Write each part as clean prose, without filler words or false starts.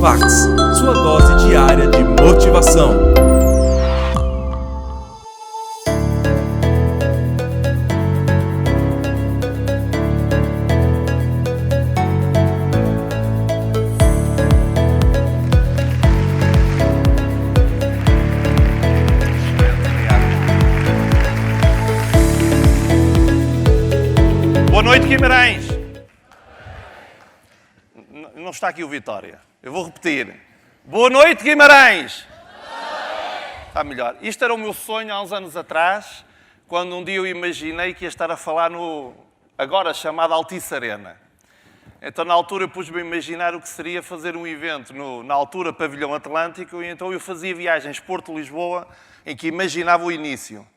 Motivax, sua dose diária de motivação. Boa noite, Guimarães. Não está aqui o Vitória. Eu vou repetir. Boa noite, Guimarães. Está melhor. Isto era o meu sonho há uns anos atrás, quando um dia eu imaginei que ia estar a falar no agora chamado Altice Arena. Então, na altura, eu pus-me a imaginar o que seria fazer um evento na altura Pavilhão Atlântico, e então eu fazia viagens Porto-Lisboa, em que imaginava o início.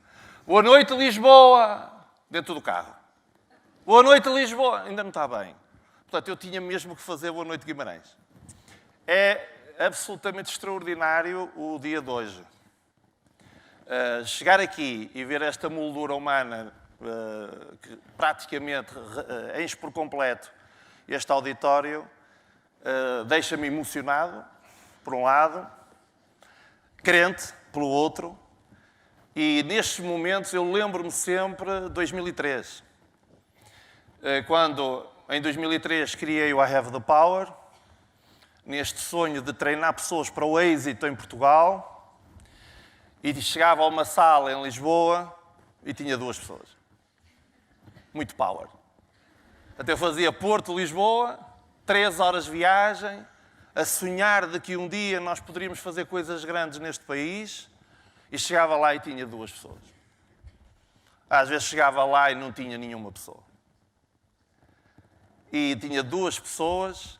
Boa noite, Lisboa! Dentro do carro. Boa noite, Lisboa! Ainda não está bem. Portanto, eu tinha mesmo que fazer Boa Noite, Guimarães. É absolutamente extraordinário o dia de hoje. Chegar aqui e ver esta moldura humana, que praticamente enche por completo este auditório, deixa-me emocionado, por um lado, crente, pelo outro, e nestes momentos eu lembro-me sempre de 2003. Quando, em 2003, criei o I Have the Power, neste sonho de treinar pessoas para o êxito em Portugal, e chegava a uma sala em Lisboa e tinha 2 pessoas. Muito power. Até eu fazia Porto-Lisboa, 3 horas de viagem, a sonhar de que um dia nós poderíamos fazer coisas grandes neste país, e chegava lá e tinha 2 pessoas. Às vezes chegava lá e não tinha nenhuma pessoa. E tinha 2 pessoas,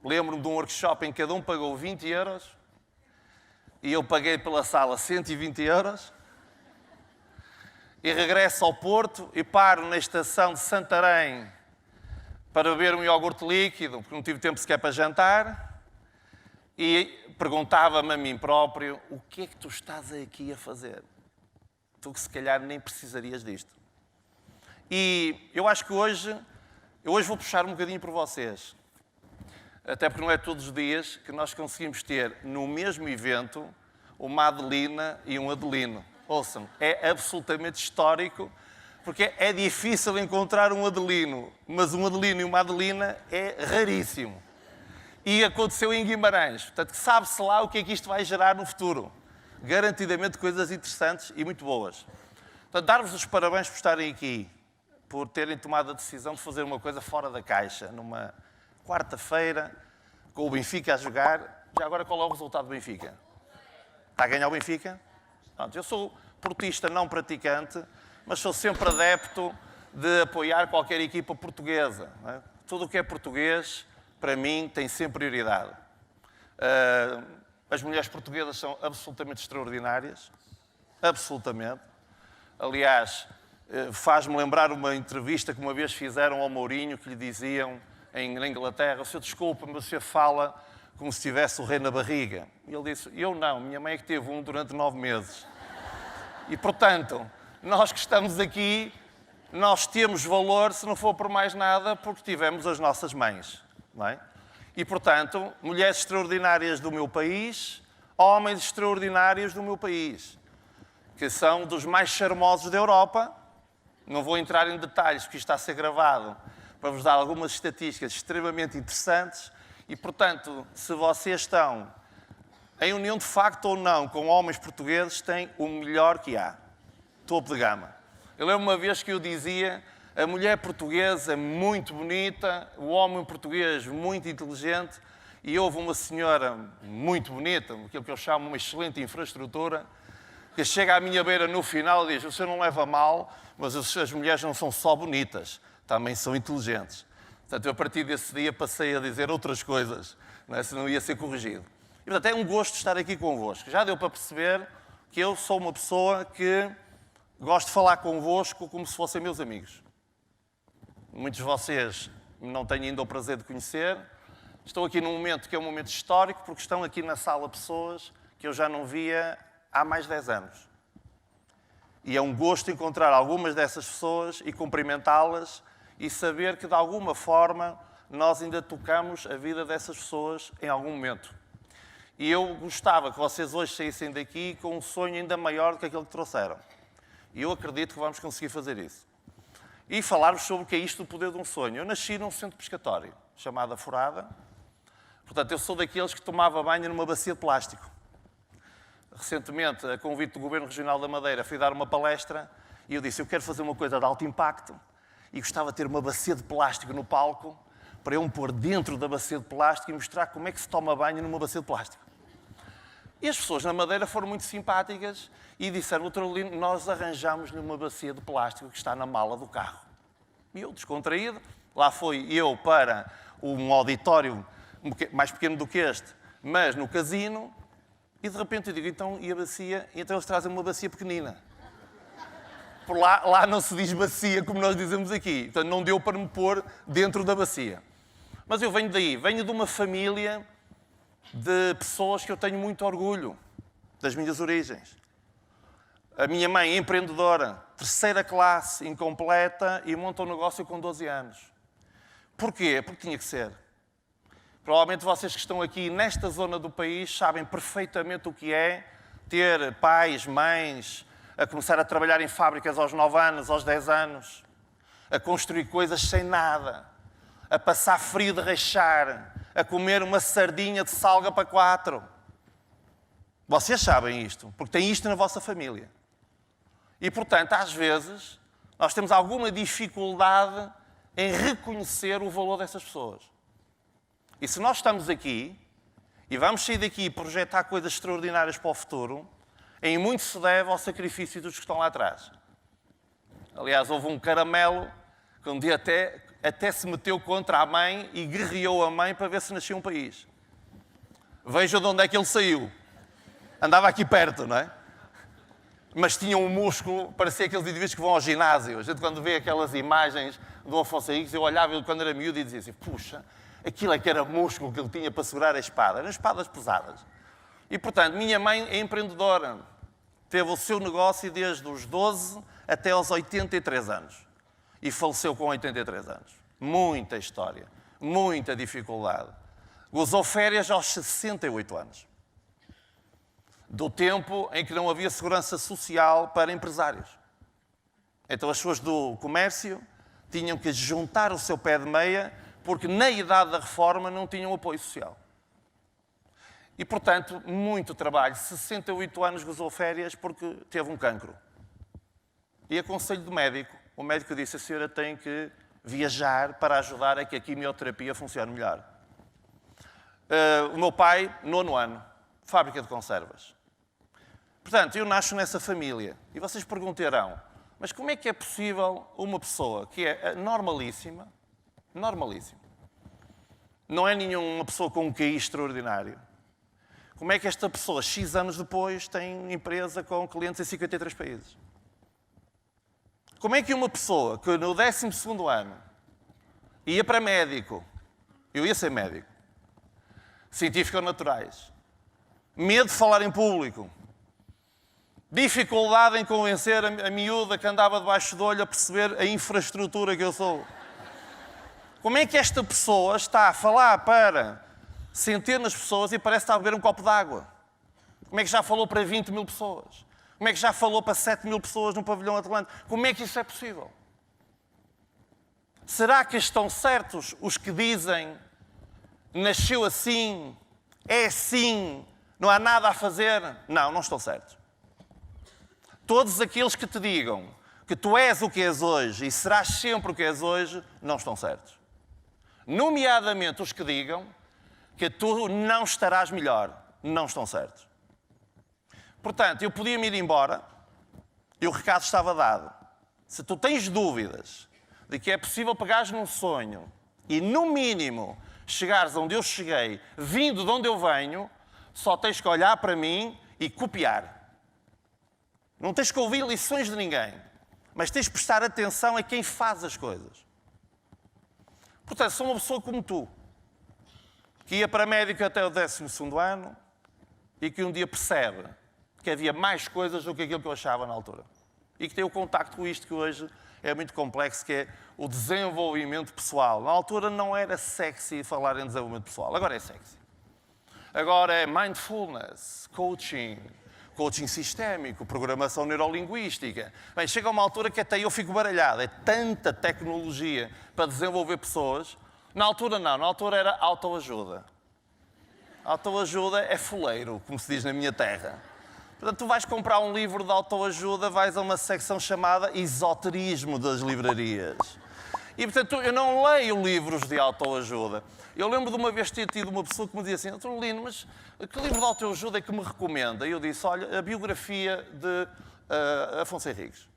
lembro-me de um workshop em que cada um pagou 20 euros, e eu paguei pela sala 120 euros, e regresso ao Porto e paro na estação de Santarém para beber um iogurte líquido, porque não tive tempo sequer para jantar, e perguntava-me a mim próprio, o que é que tu estás aqui a fazer? Tu que se calhar nem precisarias disto. E eu acho que hoje vou puxar um bocadinho por vocês. Até porque não é todos os dias que nós conseguimos ter no mesmo evento uma Adelina e um Adelino. Ouçam, é absolutamente histórico, porque é difícil encontrar um Adelino, mas um Adelino e uma Adelina é raríssimo. E aconteceu em Guimarães. Portanto, sabe-se lá o que é que isto vai gerar no futuro. Garantidamente coisas interessantes e muito boas. Portanto, dar-vos os parabéns por estarem aqui, por terem tomado a decisão de fazer uma coisa fora da caixa, numa quarta-feira, com o Benfica a jogar. Já agora, qual é o resultado do Benfica? Está a ganhar o Benfica? Pronto, eu sou portista não praticante, mas sou sempre adepto de apoiar qualquer equipa portuguesa. Não é? Tudo o que é português, para mim, tem sempre prioridade. As mulheres portuguesas são absolutamente extraordinárias. Absolutamente. Aliás, faz-me lembrar uma entrevista que uma vez fizeram ao Mourinho, que lhe diziam, na Inglaterra, o senhor desculpa, mas o senhor fala como se tivesse o rei na barriga. E ele disse, eu não, minha mãe é que teve um durante 9 meses. E, portanto, nós que estamos aqui, nós temos valor, se não for por mais nada, porque tivemos as nossas mães. Não é? E, portanto, mulheres extraordinárias do meu país, homens extraordinários do meu país, que são dos mais charmosos da Europa. Não vou entrar em detalhes, porque isto está a ser gravado, para vos dar algumas estatísticas extremamente interessantes. E, portanto, se vocês estão em união de facto ou não com homens portugueses, têm o melhor que há. Topo de gama. Eu lembro uma vez que eu dizia, a mulher portuguesa é muito bonita, o homem português muito inteligente, e houve uma senhora muito bonita, aquilo que eu chamo uma excelente infraestrutura, que chega à minha beira no final e diz, o senhor não leva mal, mas as mulheres não são só bonitas, também são inteligentes. Portanto, eu, a partir desse dia passei a dizer outras coisas, não é? Senão ia ser corrigido. E, portanto, é um gosto estar aqui convosco. Já deu para perceber que eu sou uma pessoa que gosto de falar convosco como se fossem meus amigos. Muitos de vocês não têm ainda o prazer de conhecer. Estou aqui num momento que é um momento histórico, porque estão aqui na sala pessoas que eu já não via há mais de 10 anos. E é um gosto encontrar algumas dessas pessoas e cumprimentá-las e saber que, de alguma forma, nós ainda tocamos a vida dessas pessoas em algum momento. E eu gostava que vocês hoje saíssem daqui com um sonho ainda maior do que aquele que trouxeram. E eu acredito que vamos conseguir fazer isso. E falar-vos sobre o que é isto, o poder de um sonho. Eu nasci num centro pescatório, chamado Forada. Portanto, eu sou daqueles que tomava banho numa bacia de plástico. Recentemente, a convite do Governo Regional da Madeira, fui dar uma palestra e eu disse, eu quero fazer uma coisa de alto impacto e gostava de ter uma bacia de plástico no palco para eu me pôr dentro da bacia de plástico e mostrar como é que se toma banho numa bacia de plástico. E as pessoas na Madeira foram muito simpáticas e disseram, doutor Adelino, nós arranjamos-lhe uma bacia de plástico que está na mala do carro. E eu, descontraído, lá fui eu para um auditório mais pequeno do que este, mas no casino, e de repente eu digo, então, e a bacia? E então eles trazem uma bacia pequenina. Por lá não se diz bacia como nós dizemos aqui. Portanto, não deu para me pôr dentro da bacia. Mas eu venho daí, venho de uma família de pessoas que eu tenho muito orgulho, das minhas origens. A minha mãe é empreendedora, terceira classe, incompleta, e monta um negócio com 12 anos. Porquê? Porque tinha que ser. Provavelmente vocês que estão aqui nesta zona do país sabem perfeitamente o que é ter pais, mães, a começar a trabalhar em fábricas aos 9 anos, aos 10 anos, a construir coisas sem nada, a passar frio de rachar, a comer uma sardinha de salga para 4. Vocês sabem isto, porque têm isto na vossa família. E, portanto, às vezes, nós temos alguma dificuldade em reconhecer o valor dessas pessoas. E se nós estamos aqui, e vamos sair daqui e projetar coisas extraordinárias para o futuro, em muito se deve ao sacrifício dos que estão lá atrás. Aliás, houve um caramelo que um dia até se meteu contra a mãe e guerreou a mãe para ver se nascia um país. Vejam de onde é que ele saiu. Andava aqui perto, não é? Mas tinha um músculo, parecia aqueles indivíduos que vão ao ginásio. A gente, quando vê aquelas imagens do Afonso Henriques, eu olhava quando era miúdo e dizia assim, puxa, aquilo é que era músculo que ele tinha para segurar a espada. Eram espadas pesadas. E, portanto, minha mãe é empreendedora. Teve o seu negócio desde os 12 até aos 83 anos. E faleceu com 83 anos. Muita história, muita dificuldade. Gozou férias aos 68 anos. Do tempo em que não havia segurança social para empresários. Então as pessoas do comércio tinham que juntar o seu pé de meia porque na idade da reforma não tinham apoio social. E, portanto, muito trabalho. 68 anos gozou férias porque teve um cancro. E a conselho do médico, o médico disse, a senhora tem que viajar para ajudar a que a quimioterapia funcione melhor. O meu pai, 9º ano, fábrica de conservas. Portanto, eu nasço nessa família. E vocês perguntarão, mas como é que é possível uma pessoa que é normalíssima, não é nenhuma pessoa com um QI extraordinário, como é que esta pessoa, X anos depois, tem empresa com clientes em 53 países? Como é que uma pessoa que no 12º ano ia para médico, eu ia ser médico, científico-naturais, medo de falar em público, dificuldade em convencer a miúda que andava debaixo do olho a perceber a infraestrutura que eu sou. Como é que esta pessoa está a falar para centenas de pessoas e parece estar a beber um copo de água? Como é que já falou para 20 mil pessoas? Como é que já falou para 7 mil pessoas no pavilhão Atlântico? Como é que isso é possível? Será que estão certos os que dizem nasceu assim, é assim, não há nada a fazer? Não, não estão certos. Todos aqueles que te digam que tu és o que és hoje e serás sempre o que és hoje, não estão certos. Nomeadamente os que digam que tu não estarás melhor, não estão certos. Portanto, eu podia me ir embora e o recado estava dado. Se tu tens dúvidas de que é possível pegares num sonho e, no mínimo, chegares onde eu cheguei, vindo de onde eu venho, só tens que olhar para mim e copiar. Não tens que ouvir lições de ninguém, mas tens que prestar atenção a quem faz as coisas. Portanto, sou uma pessoa como tu, que ia para médico até o 12º ano e que um dia percebe que havia mais coisas do que aquilo que eu achava na altura. E que tem o contacto com isto que hoje é muito complexo, que é o desenvolvimento pessoal. Na altura não era sexy falar em desenvolvimento pessoal, agora é sexy. Agora é mindfulness, coaching sistémico, programação neurolinguística. Bem, chega uma altura que até eu fico baralhado. É tanta tecnologia para desenvolver pessoas. Na altura não, na altura era autoajuda. Autoajuda é fuleiro, como se diz na minha terra. Portanto, tu vais comprar um livro de autoajuda, vais a uma secção chamada esoterismo das livrarias. E, portanto, eu não leio livros de autoajuda. Eu lembro de uma vez ter tido uma pessoa que me dizia assim: Dr. Lino, mas que livro de autoajuda é que me recomenda? E eu disse: olha, a biografia de Afonso Henriques.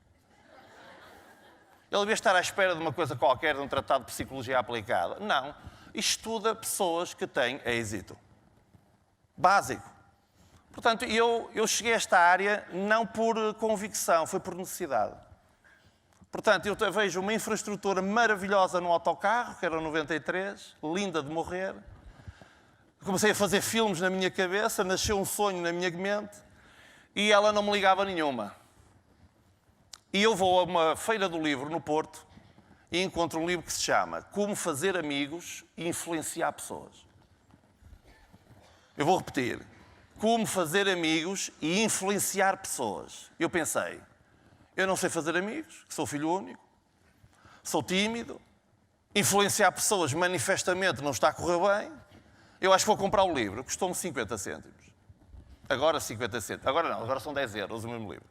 Ele devia estar à espera de uma coisa qualquer, de um tratado de psicologia aplicada. Não. Estuda pessoas que têm êxito. Básico. Portanto, eu cheguei a esta área não por convicção, foi por necessidade. Portanto, eu vejo uma infraestrutura maravilhosa no autocarro, que era o 93, linda de morrer. Comecei a fazer filmes na minha cabeça, nasceu um sonho na minha mente e ela não me ligava nenhuma. E eu vou a uma feira do livro no Porto e encontro um livro que se chama Como Fazer Amigos e Influenciar Pessoas. Eu vou repetir. Como fazer amigos e influenciar pessoas. Eu pensei, eu não sei fazer amigos, sou filho único, sou tímido, influenciar pessoas manifestamente não está a correr bem, eu acho que vou comprar o livro, custou-me 50 cêntimos. Agora 50 cêntimos, agora não, agora são 10 euros o mesmo livro.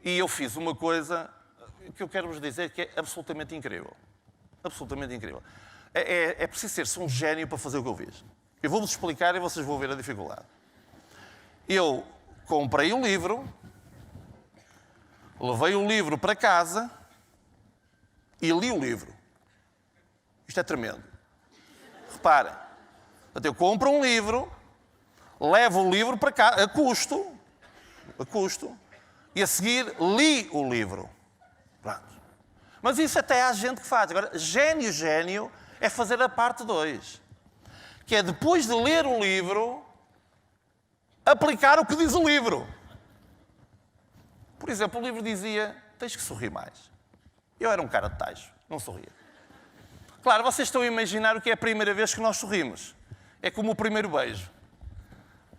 E eu fiz uma coisa que eu quero vos dizer que é absolutamente incrível. Absolutamente incrível. É preciso ser-se um gênio para fazer o que eu fiz. Eu vou-vos explicar e vocês vão ver a dificuldade. Eu comprei o livro, levei o livro para casa e li o livro. Isto é tremendo. Reparem. Eu compro um livro, levo o livro para casa, a custo, e a seguir li o livro. Pronto. Mas isso até há gente que faz. Agora, gênio é fazer a parte 2. Que é, depois de ler o livro, aplicar o que diz o livro. Por exemplo, o livro dizia, tens que sorrir mais. Eu era um cara de tacho, não sorria. Claro, vocês estão a imaginar o que é a primeira vez que nós sorrimos. É como o primeiro beijo.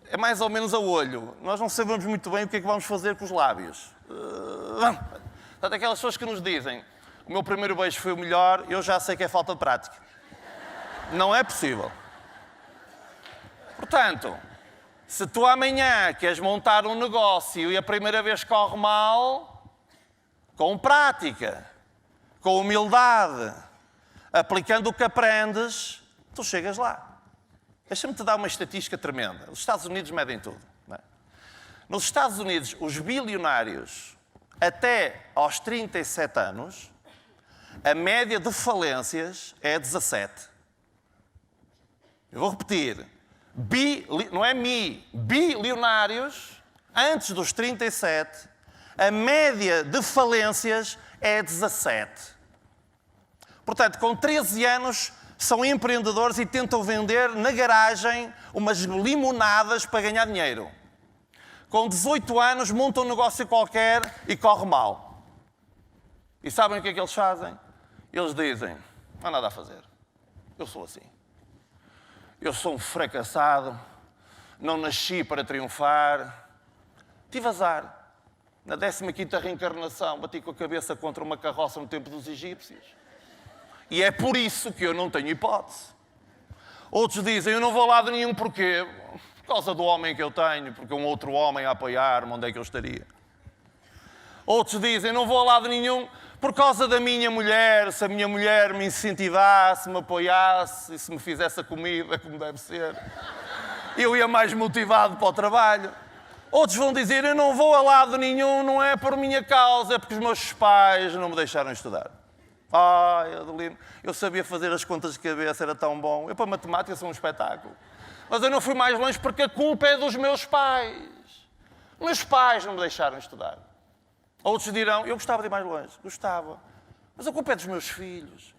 É mais ou menos a olho. Nós não sabemos muito bem o que é que vamos fazer com os lábios. Portanto, aquelas pessoas que nos dizem, o meu primeiro beijo foi o melhor, eu já sei que é falta de prática. Não é possível. Portanto, se tu amanhã queres montar um negócio e a primeira vez corre mal, com prática, com humildade, aplicando o que aprendes, tu chegas lá. Deixa-me te dar uma estatística tremenda. Os Estados Unidos medem tudo. Não é? Nos Estados Unidos, os bilionários, até aos 37 anos, a média de falências é 17. Eu vou repetir. Não é bilionários, antes dos 37, a média de falências é 17. Portanto, com 13 anos, são empreendedores e tentam vender na garagem umas limonadas para ganhar dinheiro. Com 18 anos, montam um negócio qualquer e corre mal. E sabem o que é que eles fazem? Eles dizem, não há nada a fazer. Eu sou assim. Eu sou um fracassado, não nasci para triunfar. Tive azar. Na 15ª reencarnação, bati com a cabeça contra uma carroça no tempo dos egípcios. E é por isso que eu não tenho hipótese. Outros dizem, eu não vou a lado nenhum, porquê? Por causa do homem que eu tenho, porque um outro homem a apoiar-me, onde é que eu estaria? Outros dizem, não vou a lado nenhum, por causa da minha mulher, se a minha mulher me incentivasse, me apoiasse e se me fizesse a comida como deve ser, eu ia mais motivado para o trabalho. Outros vão dizer, eu não vou a lado nenhum, não é por minha causa, é porque os meus pais não me deixaram estudar. Ai, Adelino, eu sabia fazer as contas de cabeça, era tão bom. Eu para matemática sou um espetáculo. Mas eu não fui mais longe porque a culpa é dos meus pais. Meus pais não me deixaram estudar. Outros dirão, eu gostava de ir mais longe. Gostava. Mas a culpa é dos meus filhos.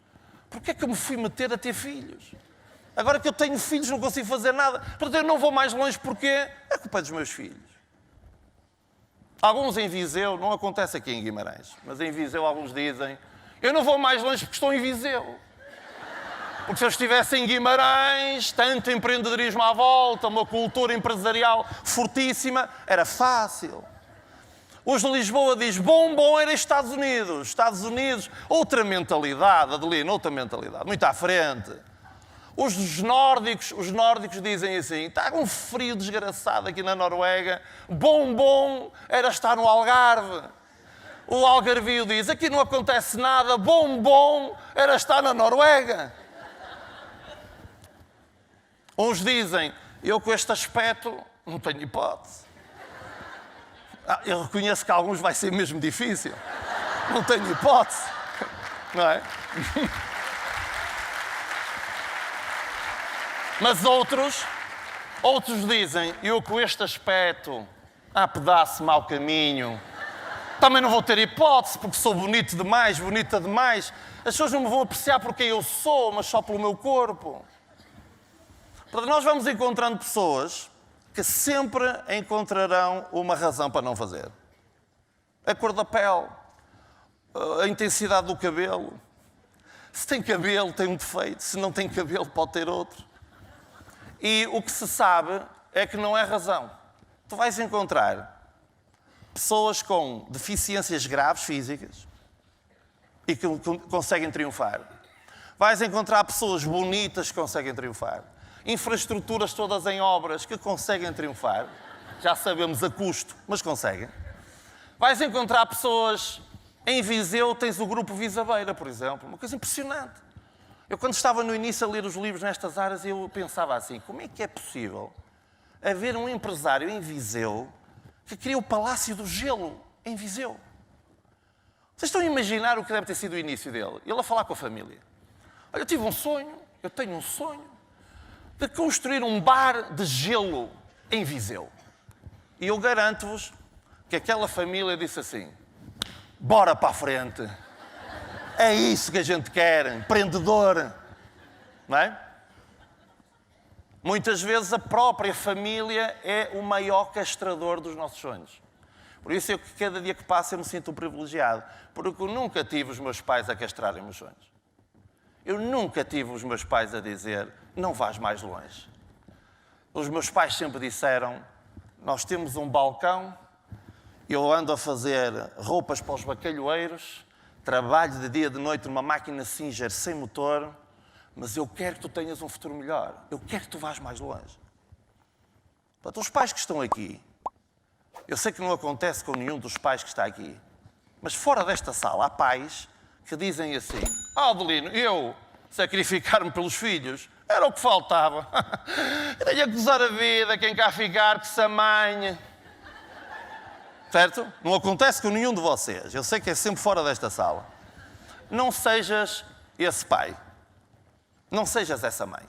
Porquê é que eu me fui meter a ter filhos? Agora que eu tenho filhos não consigo fazer nada. Portanto, eu não vou mais longe porque a culpa é dos meus filhos. Alguns em Viseu, não acontece aqui em Guimarães, mas em Viseu alguns dizem: eu não vou mais longe porque estou em Viseu. Porque se eu estivesse em Guimarães, tanto empreendedorismo à volta, uma cultura empresarial fortíssima, era fácil. Os de Lisboa dizem: bom era Estados Unidos. Estados Unidos, outra mentalidade, Adelino, outra mentalidade, muito à frente. Os nórdicos dizem assim: está um frio desgraçado aqui na Noruega, bom era estar no Algarve. O algarvio diz: aqui não acontece nada, bom era estar na Noruega. Uns dizem: eu com este aspecto não tenho hipótese. Eu reconheço que a alguns vai ser mesmo difícil. Não tenho hipótese. Não é? Mas outros dizem: eu com este aspecto, pedaço mau caminho, também não vou ter hipótese, porque sou bonito demais, bonita demais. As pessoas não me vão apreciar por quem eu sou, mas só pelo meu corpo. Portanto, nós vamos encontrando pessoas que sempre encontrarão uma razão para não fazer. A cor da pele, a intensidade do cabelo. Se tem cabelo, tem um defeito. Se não tem cabelo, pode ter outro. E o que se sabe é que não é razão. Tu vais encontrar pessoas com deficiências graves físicas e que conseguem triunfar. Vais encontrar pessoas bonitas que conseguem triunfar. Infraestruturas todas em obras que conseguem triunfar. Já sabemos a custo, mas conseguem. Vais encontrar pessoas... Em Viseu tens o Grupo Visabeira, por exemplo. Uma coisa impressionante. Eu, quando estava no início a ler os livros nestas áreas, eu pensava assim: como é que é possível haver um empresário em Viseu que cria o Palácio do Gelo em Viseu? Vocês estão a imaginar o que deve ter sido o início dele? Ele a falar com a família: olha, eu tenho um sonho de construir um bar de gelo em Viseu. E eu garanto-vos que aquela família disse assim: bora para a frente. É isso que a gente quer, empreendedor. Não é? Muitas vezes a própria família é o maior castrador dos nossos sonhos. Por isso é que cada dia que passa eu me sinto privilegiado, porque eu nunca tive os meus pais a castrarem meus sonhos. Eu nunca tive os meus pais a dizer: não vás mais longe. Os meus pais sempre disseram: nós temos um balcão, eu ando a fazer roupas para os bacalhoeiros, trabalho de dia e de noite numa máquina Singer sem motor, mas eu quero que tu tenhas um futuro melhor. Eu quero que tu vás mais longe. Portanto, os pais que estão aqui, eu sei que não acontece com nenhum dos pais que está aqui, mas fora desta sala há pais que dizem assim: Adelino, eu sacrificar-me pelos filhos era o que faltava. Eu tenho a gozar a vida, quem cá ficar que se amanhe. Certo? Não acontece com nenhum de vocês. Eu sei que é sempre fora desta sala. Não sejas esse pai. Não sejas essa mãe.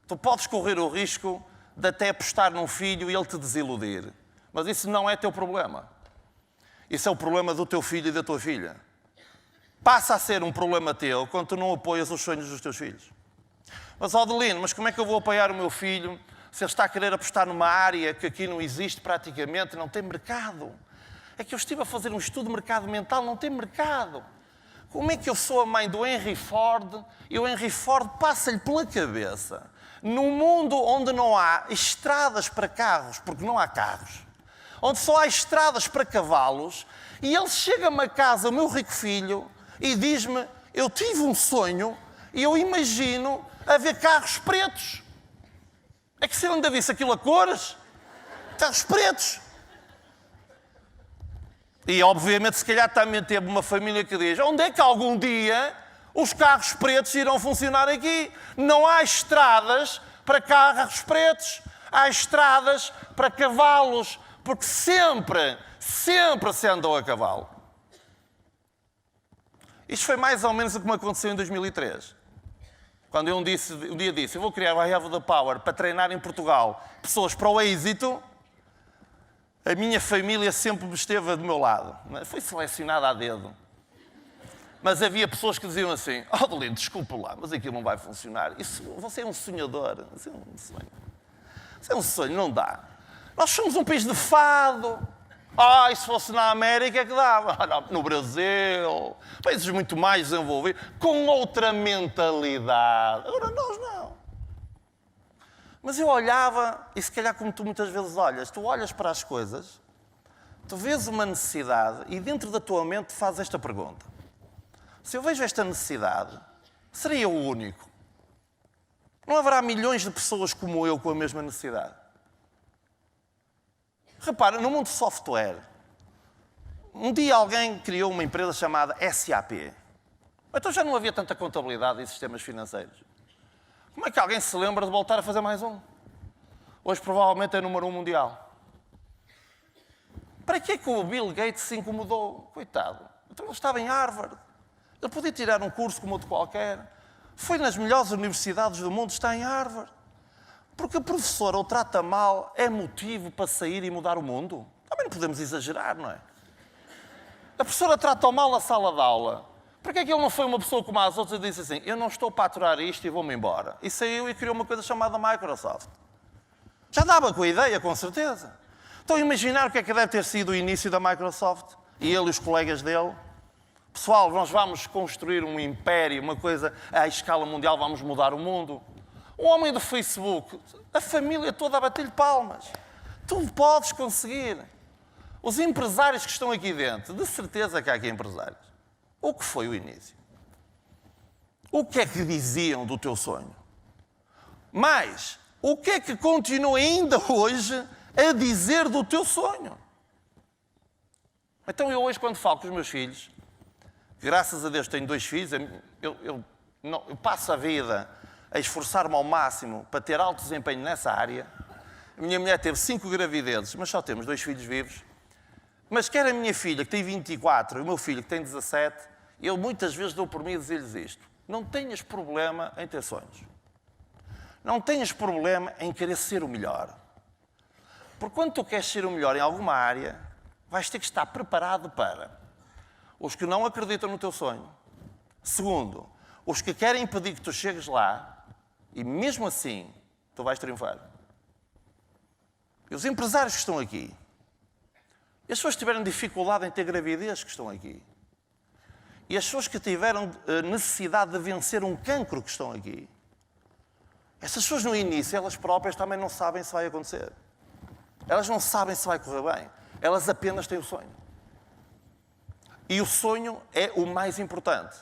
Tu podes correr o risco de até apostar num filho e ele te desiludir. Mas isso não é teu problema. Isso é o problema do teu filho e da tua filha. Passa a ser um problema teu quando tu não apoias os sonhos dos teus filhos. Mas, Adelino, mas como é que eu vou apoiar o meu filho se ele está a querer apostar numa área que aqui não existe praticamente, não tem mercado? É que eu estive a fazer um estudo de mercado mental, não tem mercado. Como é que eu sou a mãe do Henry Ford e o Henry Ford passa-lhe pela cabeça, num mundo onde não há estradas para carros, porque não há carros, onde só há estradas para cavalos, e ele chega-me a casa, o meu rico filho, e diz-me: eu tive um sonho e eu imagino haver carros pretos. É que se ele ainda disse aquilo a cores, carros pretos. E obviamente se calhar também teve uma família que diz: onde é que algum dia os carros pretos irão funcionar aqui? Não há estradas para carros pretos, há estradas para cavalos, porque sempre se andou a cavalo. Isto foi mais ou menos o que me aconteceu em 2003. Quando eu um dia disse: eu vou criar o I Have the Power para treinar em Portugal pessoas para o êxito, a minha família sempre me esteve do meu lado. Foi selecionada a dedo. Mas havia pessoas que diziam assim: Adelino, desculpa lá, mas aquilo não vai funcionar. Você é um sonhador. Isso é um sonho. Isso é um sonho, não dá. Nós somos um país de fado. Ah, e se fosse na América que dava? No Brasil, países muito mais desenvolvidos, com outra mentalidade. Agora nós não. Mas eu olhava, e se calhar como tu muitas vezes olhas, tu olhas para as coisas, tu vês uma necessidade e dentro da tua mente fazes esta pergunta. Se eu vejo esta necessidade, seria eu o único? Não haverá milhões de pessoas como eu com a mesma necessidade? Repara, no mundo de software, um dia alguém criou uma empresa chamada SAP. Então já não havia tanta contabilidade em sistemas financeiros. Como é que alguém se lembra de voltar a fazer mais um? Hoje provavelmente é número 1 mundial. Para que é que o Bill Gates se incomodou? Coitado. Então ele estava em Harvard. Ele podia tirar um curso como outro qualquer. Foi nas melhores universidades do mundo, está em Harvard. Porque a professora o trata mal é motivo para sair e mudar o mundo? Também não podemos exagerar, não é? A professora trata mal a sala de aula. Por que é que ele não foi uma pessoa como as outras e disse assim, eu não estou para aturar isto e vou-me embora? E saiu e criou uma coisa chamada Microsoft. Já dava com a ideia, com certeza. Estão a imaginar o que é que deve ter sido o início da Microsoft? E ele e os colegas dele? Pessoal, nós vamos construir um império, uma coisa à escala mundial, vamos mudar o mundo. O homem do Facebook, a família toda a bater-lhe palmas. Tu podes conseguir. Os empresários que estão aqui dentro, de certeza que há aqui empresários. O que foi o início? O que é que diziam do teu sonho? Mas, o que é que continua ainda hoje a dizer do teu sonho? Então eu hoje, quando falo com os meus filhos, graças a Deus tenho 2 filhos, eu passo a vida a esforçar-me ao máximo para ter alto desempenho nessa área. A minha mulher teve 5 gravidezes, mas só temos 2 filhos vivos. Mas quer a minha filha, que tem 24, e o meu filho, que tem 17, eu muitas vezes dou por mim a dizer-lhes isto. Não tenhas problema em ter sonhos. Não tenhas problema em querer ser o melhor. Porque quando tu queres ser o melhor em alguma área, vais ter que estar preparado para os que não acreditam no teu sonho. Segundo, os que querem impedir que tu chegues lá, e mesmo assim, tu vais triunfar. E os empresários que estão aqui, e as pessoas que tiveram dificuldade em ter gravidez que estão aqui, e as pessoas que tiveram necessidade de vencer um cancro que estão aqui, essas pessoas no início, elas próprias também não sabem se vai acontecer. Elas não sabem se vai correr bem. Elas apenas têm o sonho. E o sonho é o mais importante.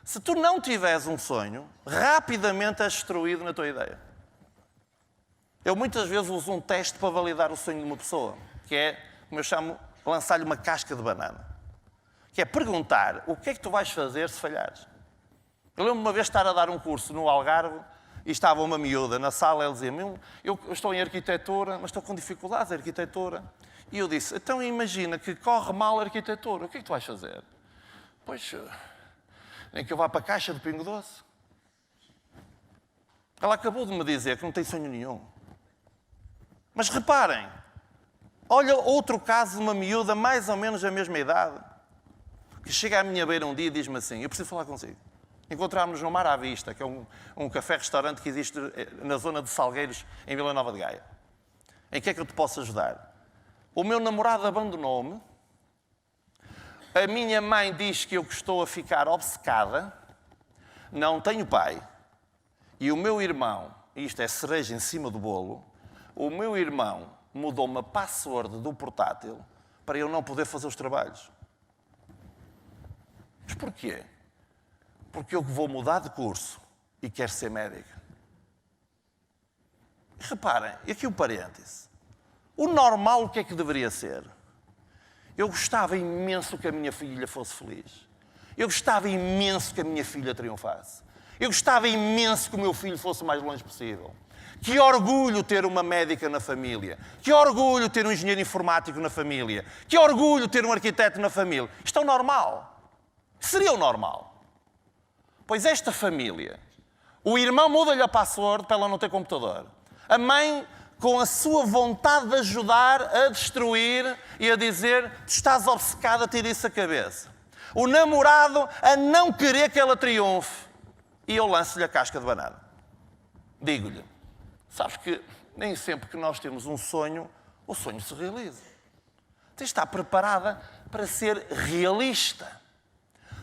Se tu não tiveres um sonho, rapidamente és destruído na tua ideia. Eu muitas vezes uso um teste para validar o sonho de uma pessoa, que é, como eu chamo, lançar-lhe uma casca de banana. Que é perguntar o que é que tu vais fazer se falhares. Eu lembro-me uma vez de estar a dar um curso no Algarve e estava uma miúda na sala, ela dizia-me, eu estou em arquitetura, mas estou com dificuldades em arquitetura. E eu disse, então imagina que corre mal a arquitetura, o que é que tu vais fazer? Pois, nem que eu vá para a caixa de Pingo Doce. Ela acabou de me dizer que não tem sonho nenhum. Mas reparem, olha outro caso de uma miúda mais ou menos da mesma idade, que chega à minha beira um dia e diz-me assim, eu preciso falar consigo. Encontrámos-nos no Mar à Vista, que é um café-restaurante que existe na zona de Salgueiros, em Vila Nova de Gaia. Em que é que eu te posso ajudar? O meu namorado abandonou-me. A minha mãe diz que eu estou a ficar obcecada. Não tenho pai. E o meu irmão, e isto é cereja em cima do bolo, o meu irmão mudou-me a password do portátil para eu não poder fazer os trabalhos. Mas porquê? Porque eu vou mudar de curso e quero ser médica. Reparem, e aqui o parêntese. O normal, o que é que deveria ser? Eu gostava imenso que a minha filha fosse feliz. Eu gostava imenso que a minha filha triunfasse. Eu gostava imenso que o meu filho fosse o mais longe possível. Que orgulho ter uma médica na família. Que orgulho ter um engenheiro informático na família. Que orgulho ter um arquiteto na família. Isto é o normal. Seria o normal. Pois esta família, o irmão muda-lhe a password para ela não ter computador. A mãe, com a sua vontade de ajudar a destruir e a dizer, tu estás obcecado a ter isso à cabeça. O namorado a não querer que ela triunfe. E eu lanço-lhe a casca de banana. Digo-lhe, sabes que nem sempre que nós temos um sonho, o sonho se realiza. tens de estar preparada para ser realista.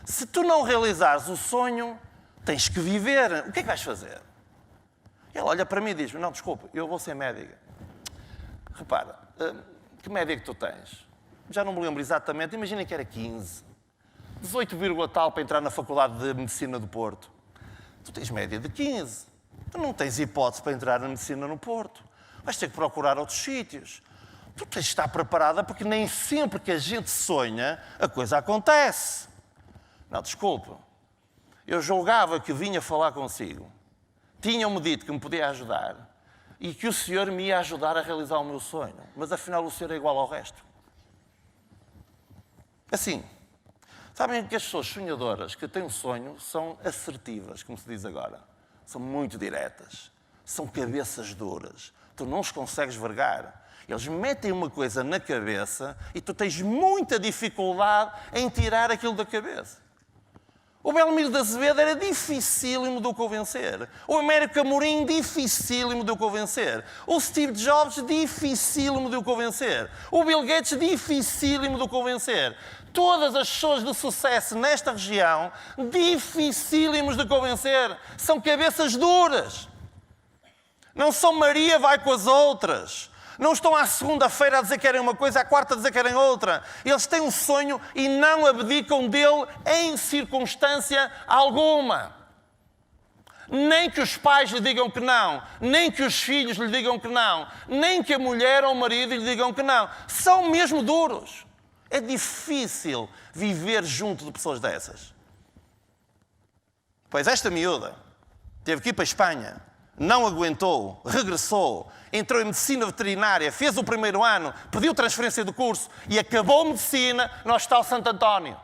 Se tu não realizares o sonho, tens que viver. O que é que vais fazer? Ela olha para mim e diz-me, não, desculpa, eu vou ser médica. Repara, que média que tu tens? Já não me lembro exatamente, imagina que era 15. 18, tal para entrar na Faculdade de Medicina do Porto. Tu tens média de 15. Tu não tens hipótese para entrar na Medicina no Porto. Vais ter que procurar outros sítios. Tu tens de estar preparada porque nem sempre que a gente sonha, a coisa acontece. Não, desculpa. Eu julgava que vinha falar consigo. Tinham-me dito que me podia ajudar e que o senhor me ia ajudar a realizar o meu sonho. Mas afinal o senhor é igual ao resto. Assim, sabem que as pessoas sonhadoras que têm um sonho são assertivas, como se diz agora. São muito diretas. São cabeças duras. Tu não os consegues vergar. Eles metem uma coisa na cabeça e tu tens muita dificuldade em tirar aquilo da cabeça. O Belmiro de Azevedo era dificílimo de o convencer. O Américo Amorim, dificílimo de o convencer. O Steve Jobs, dificílimo de o convencer. O Bill Gates, dificílimo de o convencer. Todas as pessoas de sucesso nesta região, dificílimos de convencer. São cabeças duras. Não são Maria vai com as outras. Não estão à segunda-feira a dizer que querem uma coisa, à quarta a dizer que querem outra. Eles têm um sonho e não abdicam dele em circunstância alguma. Nem que os pais lhe digam que não, nem que os filhos lhe digam que não, nem que a mulher ou o marido lhe digam que não. São mesmo duros. É difícil viver junto de pessoas dessas. Pois esta miúda teve que ir para a Espanha, não aguentou, regressou, entrou em medicina veterinária, fez o primeiro ano, pediu transferência do curso e acabou medicina no Hospital Santo António.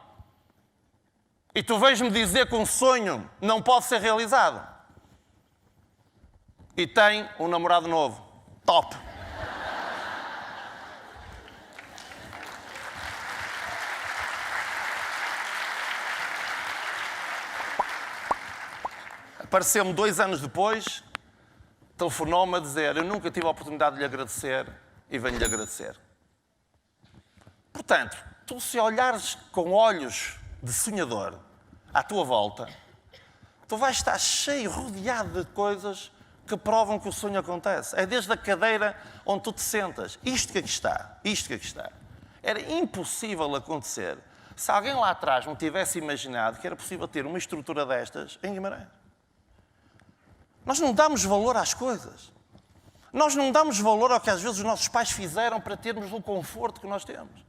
E tu vens-me dizer que um sonho não pode ser realizado. E tem um namorado novo. Top! Apareceu-me 2 anos depois, telefonou-me a dizer, eu nunca tive a oportunidade de lhe agradecer e venho-lhe agradecer. Portanto, tu se olhares com olhos de sonhador à tua volta, tu vais estar cheio, rodeado de coisas que provam que o sonho acontece. É desde a cadeira onde tu te sentas. Isto que aqui está. Era impossível acontecer se alguém lá atrás não tivesse imaginado que era possível ter uma estrutura destas em Guimarães. Nós não damos valor às coisas. Nós não damos valor ao que às vezes os nossos pais fizeram para termos o conforto que nós temos.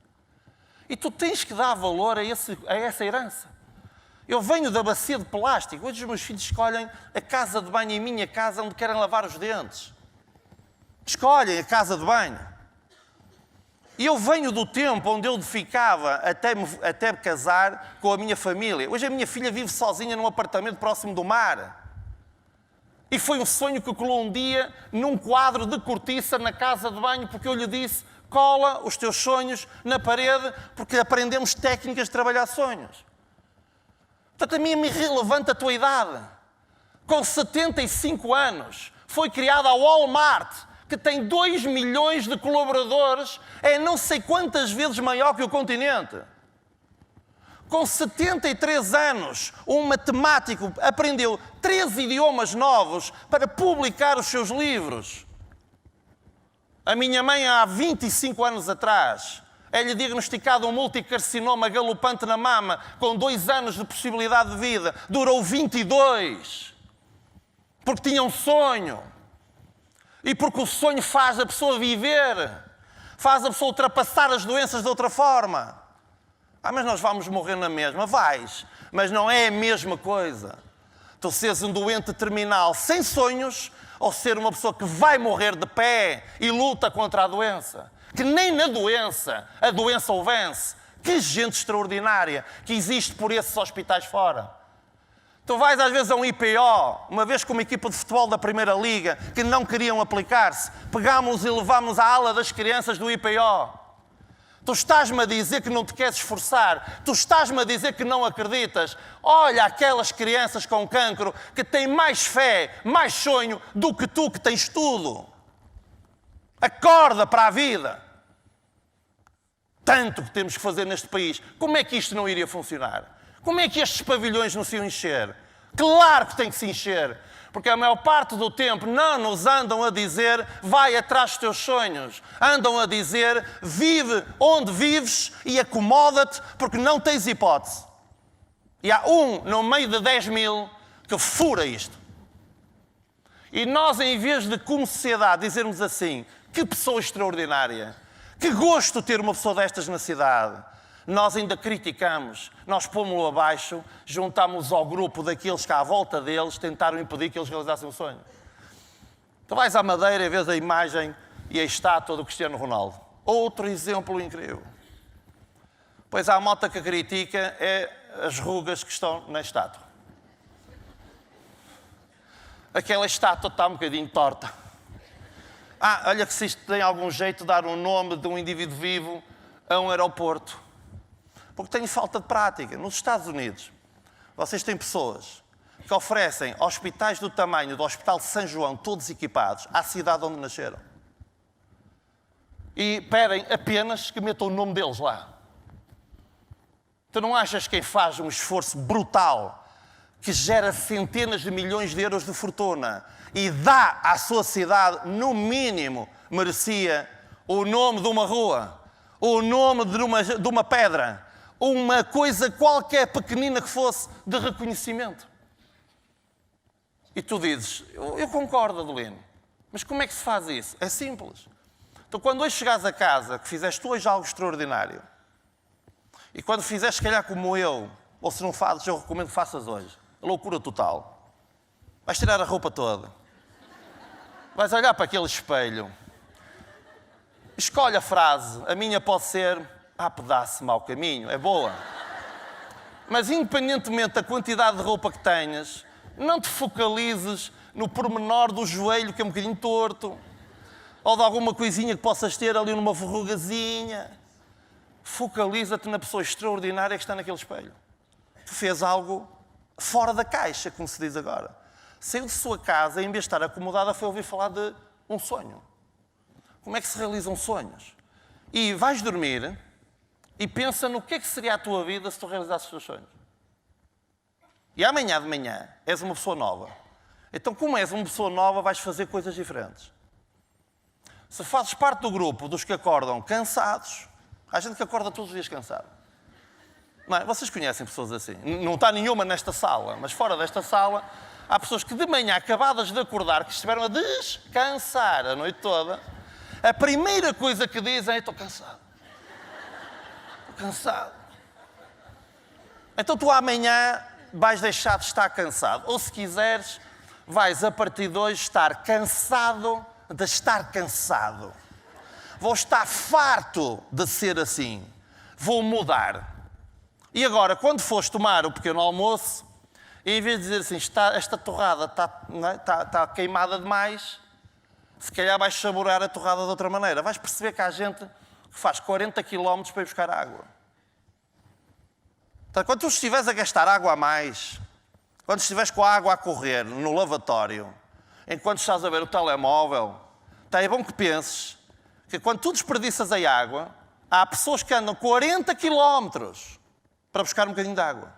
E tu tens que dar valor a essa herança. Eu venho da bacia de plástico. Hoje os meus filhos escolhem a casa de banho em minha casa onde querem lavar os dentes. Escolhem a casa de banho. E eu venho do tempo onde eu ficava até me casar com a minha família. Hoje a minha filha vive sozinha num apartamento próximo do mar. E foi um sonho que colou um dia num quadro de cortiça na casa de banho, porque eu lhe disse, cola os teus sonhos na parede, porque aprendemos técnicas de trabalhar sonhos. Portanto, a mim me irrelevante a tua idade. Com 75 anos, foi criada a Walmart, que tem 2 milhões de colaboradores, é não sei quantas vezes maior que o continente. Com 73 anos, um matemático aprendeu 3 idiomas novos para publicar os seus livros. A minha mãe, há 25 anos atrás, é-lhe diagnosticado um multicarcinoma galopante na mama, com 2 anos de possibilidade de vida. Durou 22. Porque tinha um sonho. E porque o sonho faz a pessoa viver. Faz a pessoa ultrapassar as doenças de outra forma. Mas nós vamos morrer na mesma. Vais, mas não é a mesma coisa. Tu seres um doente terminal sem sonhos ou ser uma pessoa que vai morrer de pé e luta contra a doença. Que nem na doença a doença o vence. Que gente extraordinária que existe por esses hospitais fora. Tu vais às vezes a um IPO, uma vez com uma equipa de futebol da Primeira Liga, que não queriam aplicar-se, pegámos-los e levámos à ala das crianças do IPO. Tu estás-me a dizer que não te queres esforçar. Tu estás-me a dizer que não acreditas. Olha aquelas crianças com cancro que têm mais fé, mais sonho do que tu que tens tudo. Acorda para a vida. tanto que temos que fazer neste país, como é que isto não iria funcionar? Como é que estes pavilhões não se iam encher? Claro que tem que se encher, porque a maior parte do tempo não nos andam a dizer vai atrás dos teus sonhos. Andam a dizer vive onde vives e acomoda-te porque não tens hipótese. E há um no meio de 10 mil que fura isto. E nós, em vez de, como sociedade, dizermos assim, que pessoa extraordinária, que gosto de ter uma pessoa destas na cidade, nós ainda criticamos, nós pomos-lo abaixo, juntamos ao grupo daqueles que à volta deles tentaram impedir que eles realizassem o sonho. Tu vais à Madeira e vês a imagem e a estátua do Cristiano Ronaldo. Outro exemplo incrível. Pois há a malta que critica é as rugas que estão na estátua. Aquela estátua está um bocadinho torta. Olha que se isto tem algum jeito de dar um nome de um indivíduo vivo a um aeroporto. Porque tem falta de prática. Nos Estados Unidos, vocês têm pessoas que oferecem hospitais do tamanho do Hospital de São João, todos equipados, à cidade onde nasceram. E pedem apenas que metam o nome deles lá. Tu não achas que quem faz um esforço brutal, que gera centenas de milhões de euros de fortuna e dá à sua cidade, no mínimo, merecia o nome de uma rua, o nome de uma pedra, uma coisa qualquer pequenina que fosse de reconhecimento? E tu dizes, eu concordo, Adelino, mas como é que se faz isso? É simples. Então, quando hoje chegares a casa, que fizeste hoje algo extraordinário, e quando fizeres, se calhar como eu, ou se não fazes, eu recomendo que faças hoje, a loucura total, vais tirar a roupa toda, vais olhar para aquele espelho, escolhe a frase, a minha pode ser, pedaço, mau caminho, é boa. Mas independentemente da quantidade de roupa que tenhas, não te focalizes no pormenor do joelho que é um bocadinho torto, ou de alguma coisinha que possas ter ali numa verrugazinha. Focaliza-te na pessoa extraordinária que está naquele espelho. Tu fez algo fora da caixa, como se diz agora. Saiu de sua casa, em vez de estar acomodada, foi ouvir falar de um sonho. Como é que se realizam sonhos? E vais dormir e pensa no que é que seria a tua vida se tu realizasses os teus sonhos. E amanhã de manhã és uma pessoa nova. Então, como és uma pessoa nova, vais fazer coisas diferentes. Se fazes parte do grupo dos que acordam cansados, há gente que acorda todos os dias cansado. Não é? Vocês conhecem pessoas assim. Não está nenhuma nesta sala, mas fora desta sala, há pessoas que de manhã, acabadas de acordar, que estiveram a descansar a noite toda, a primeira coisa que dizem é: estou cansado. Estou cansado. Então tu amanhã vais deixar de estar cansado. Ou se quiseres, vais a partir de hoje estar cansado de estar cansado. Vou estar farto de ser assim. Vou mudar. E agora, quando fores tomar o pequeno almoço, em vez de dizer assim, esta torrada está queimada demais, se calhar vais saborear a torrada de outra maneira. Vais perceber que há gente que faz 40 km para ir buscar água. Então, quando tu estiveres a gastar água a mais, quando estiveres com a água a correr no lavatório, enquanto estás a ver o telemóvel, é bom que penses que quando tu desperdiças a água, há pessoas que andam 40 km para buscar um bocadinho de água.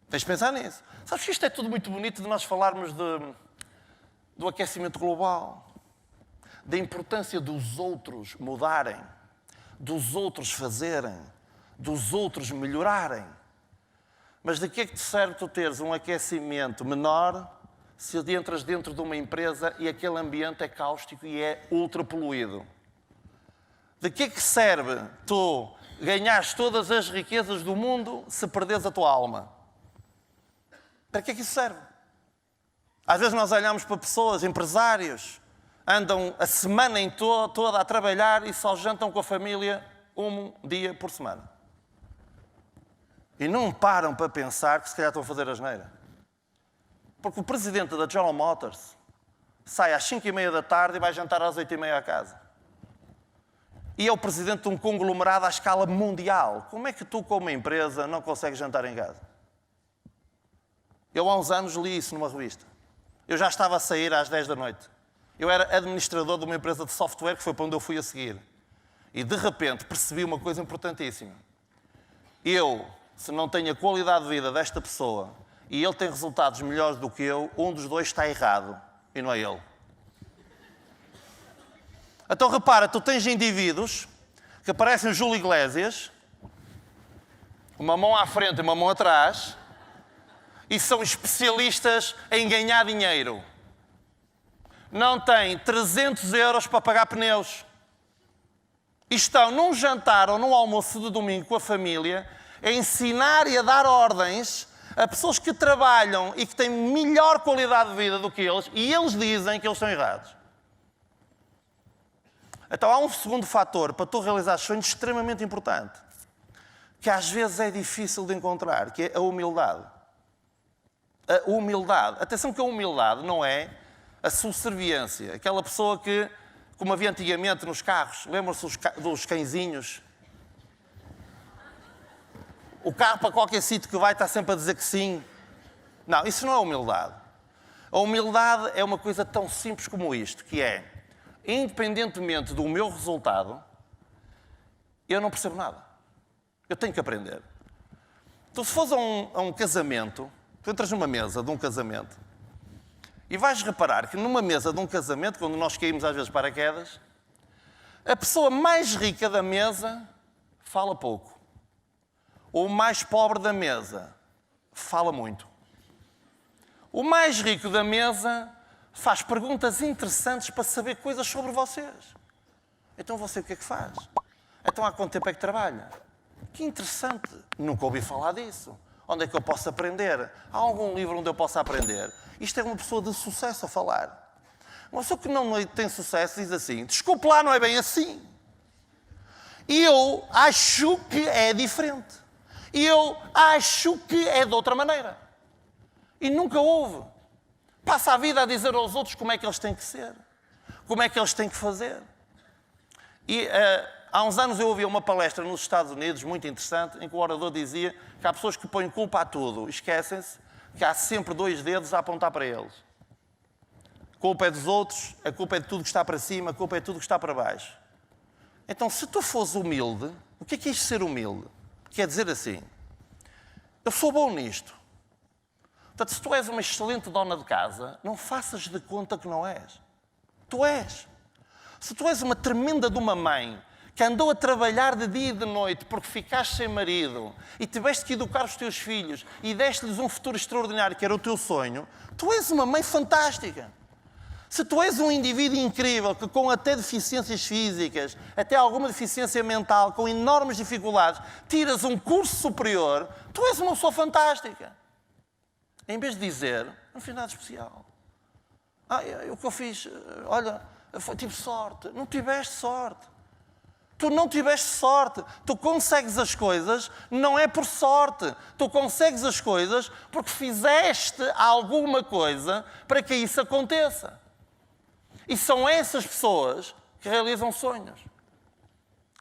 Tens de pensar nisso. Sabes que isto é tudo muito bonito de nós falarmos do aquecimento global, da importância dos outros mudarem, dos outros fazerem, dos outros melhorarem. Mas de que é que te serve tu teres um aquecimento menor se entras dentro de uma empresa e aquele ambiente é cáustico e é ultra poluído? De que é que serve tu ganhares todas as riquezas do mundo se perderes a tua alma? Para que é que isso serve? Às vezes nós olhamos para pessoas, empresários, andam a semana toda a trabalhar e só jantam com a família um dia por semana. E não param para pensar que se calhar estão a fazer asneira. Porque o presidente da General Motors sai às 5h30 da tarde e vai jantar às 8h30 a casa. E é o presidente de um conglomerado à escala mundial. Como é que tu, como empresa, não consegues jantar em casa? Eu há uns anos li isso numa revista. Eu já estava a sair às 10 da noite. Eu era administrador de uma empresa de software, que foi para onde eu fui a seguir. E de repente percebi uma coisa importantíssima. Eu, se não tenho a qualidade de vida desta pessoa e ele tem resultados melhores do que eu, um dos dois está errado e não é ele. Então repara, tu tens indivíduos que parecem Júlio Iglesias, uma mão à frente e uma mão atrás, e são especialistas em ganhar dinheiro. Não têm 300 euros para pagar pneus. E estão num jantar ou num almoço de domingo com a família a ensinar e a dar ordens a pessoas que trabalham e que têm melhor qualidade de vida do que eles, e eles dizem que eles estão errados. Então há um segundo fator para tu realizar sonhos extremamente importante, que às vezes é difícil de encontrar, que é a humildade. A humildade. Atenção que a humildade não é a subserviência. Aquela pessoa que, como havia antigamente nos carros, lembram-se dos cãezinhos? O carro para qualquer sítio que vai está sempre a dizer que sim. Não, isso não é humildade. A humildade é uma coisa tão simples como isto, que é, independentemente do meu resultado, eu não percebo nada. Eu tenho que aprender. Tu, se fores a um casamento, tu entras numa mesa de um casamento e vais reparar que numa mesa de um casamento, quando nós caímos às vezes paraquedas, a pessoa mais rica da mesa fala pouco. O mais pobre da mesa fala muito. O mais rico da mesa faz perguntas interessantes para saber coisas sobre vocês. Então você o que é que faz? Então há quanto tempo é que trabalha? Que interessante. Nunca ouvi falar disso. Onde é que eu posso aprender? Há algum livro onde eu possa aprender? Isto é uma pessoa de sucesso a falar. Uma pessoa que não tem sucesso diz assim, desculpe lá, não é bem assim. E eu acho que é diferente. E eu acho que é de outra maneira. E nunca houve. Passa a vida a dizer aos outros como é que eles têm que ser. Como é que eles têm que fazer. E há uns anos eu ouvi uma palestra nos Estados Unidos, muito interessante, em que o orador dizia que há pessoas que põem culpa a tudo. Esquecem-se que há sempre dois dedos a apontar para eles. A culpa é dos outros, a culpa é de tudo que está para cima, a culpa é de tudo que está para baixo. Então, se tu fores humilde, o que é isto ser humilde? Quer dizer assim, eu sou bom nisto. Portanto, se tu és uma excelente dona de casa, não faças de conta que não és. Tu és. Se tu és uma tremenda de uma mãe que andou a trabalhar de dia e de noite porque ficaste sem marido e tiveste que educar os teus filhos e deste-lhes um futuro extraordinário que era o teu sonho, tu és uma mãe fantástica. Se tu és um indivíduo incrível, que com até deficiências físicas, até alguma deficiência mental, com enormes dificuldades, tiras um curso superior, tu és uma pessoa fantástica. Em vez de dizer, não fiz nada especial. O que eu fiz, olha, tive sorte. Não tiveste sorte. Tu não tiveste sorte. Tu consegues as coisas, não é por sorte. Tu consegues as coisas porque fizeste alguma coisa para que isso aconteça. E são essas pessoas que realizam sonhos.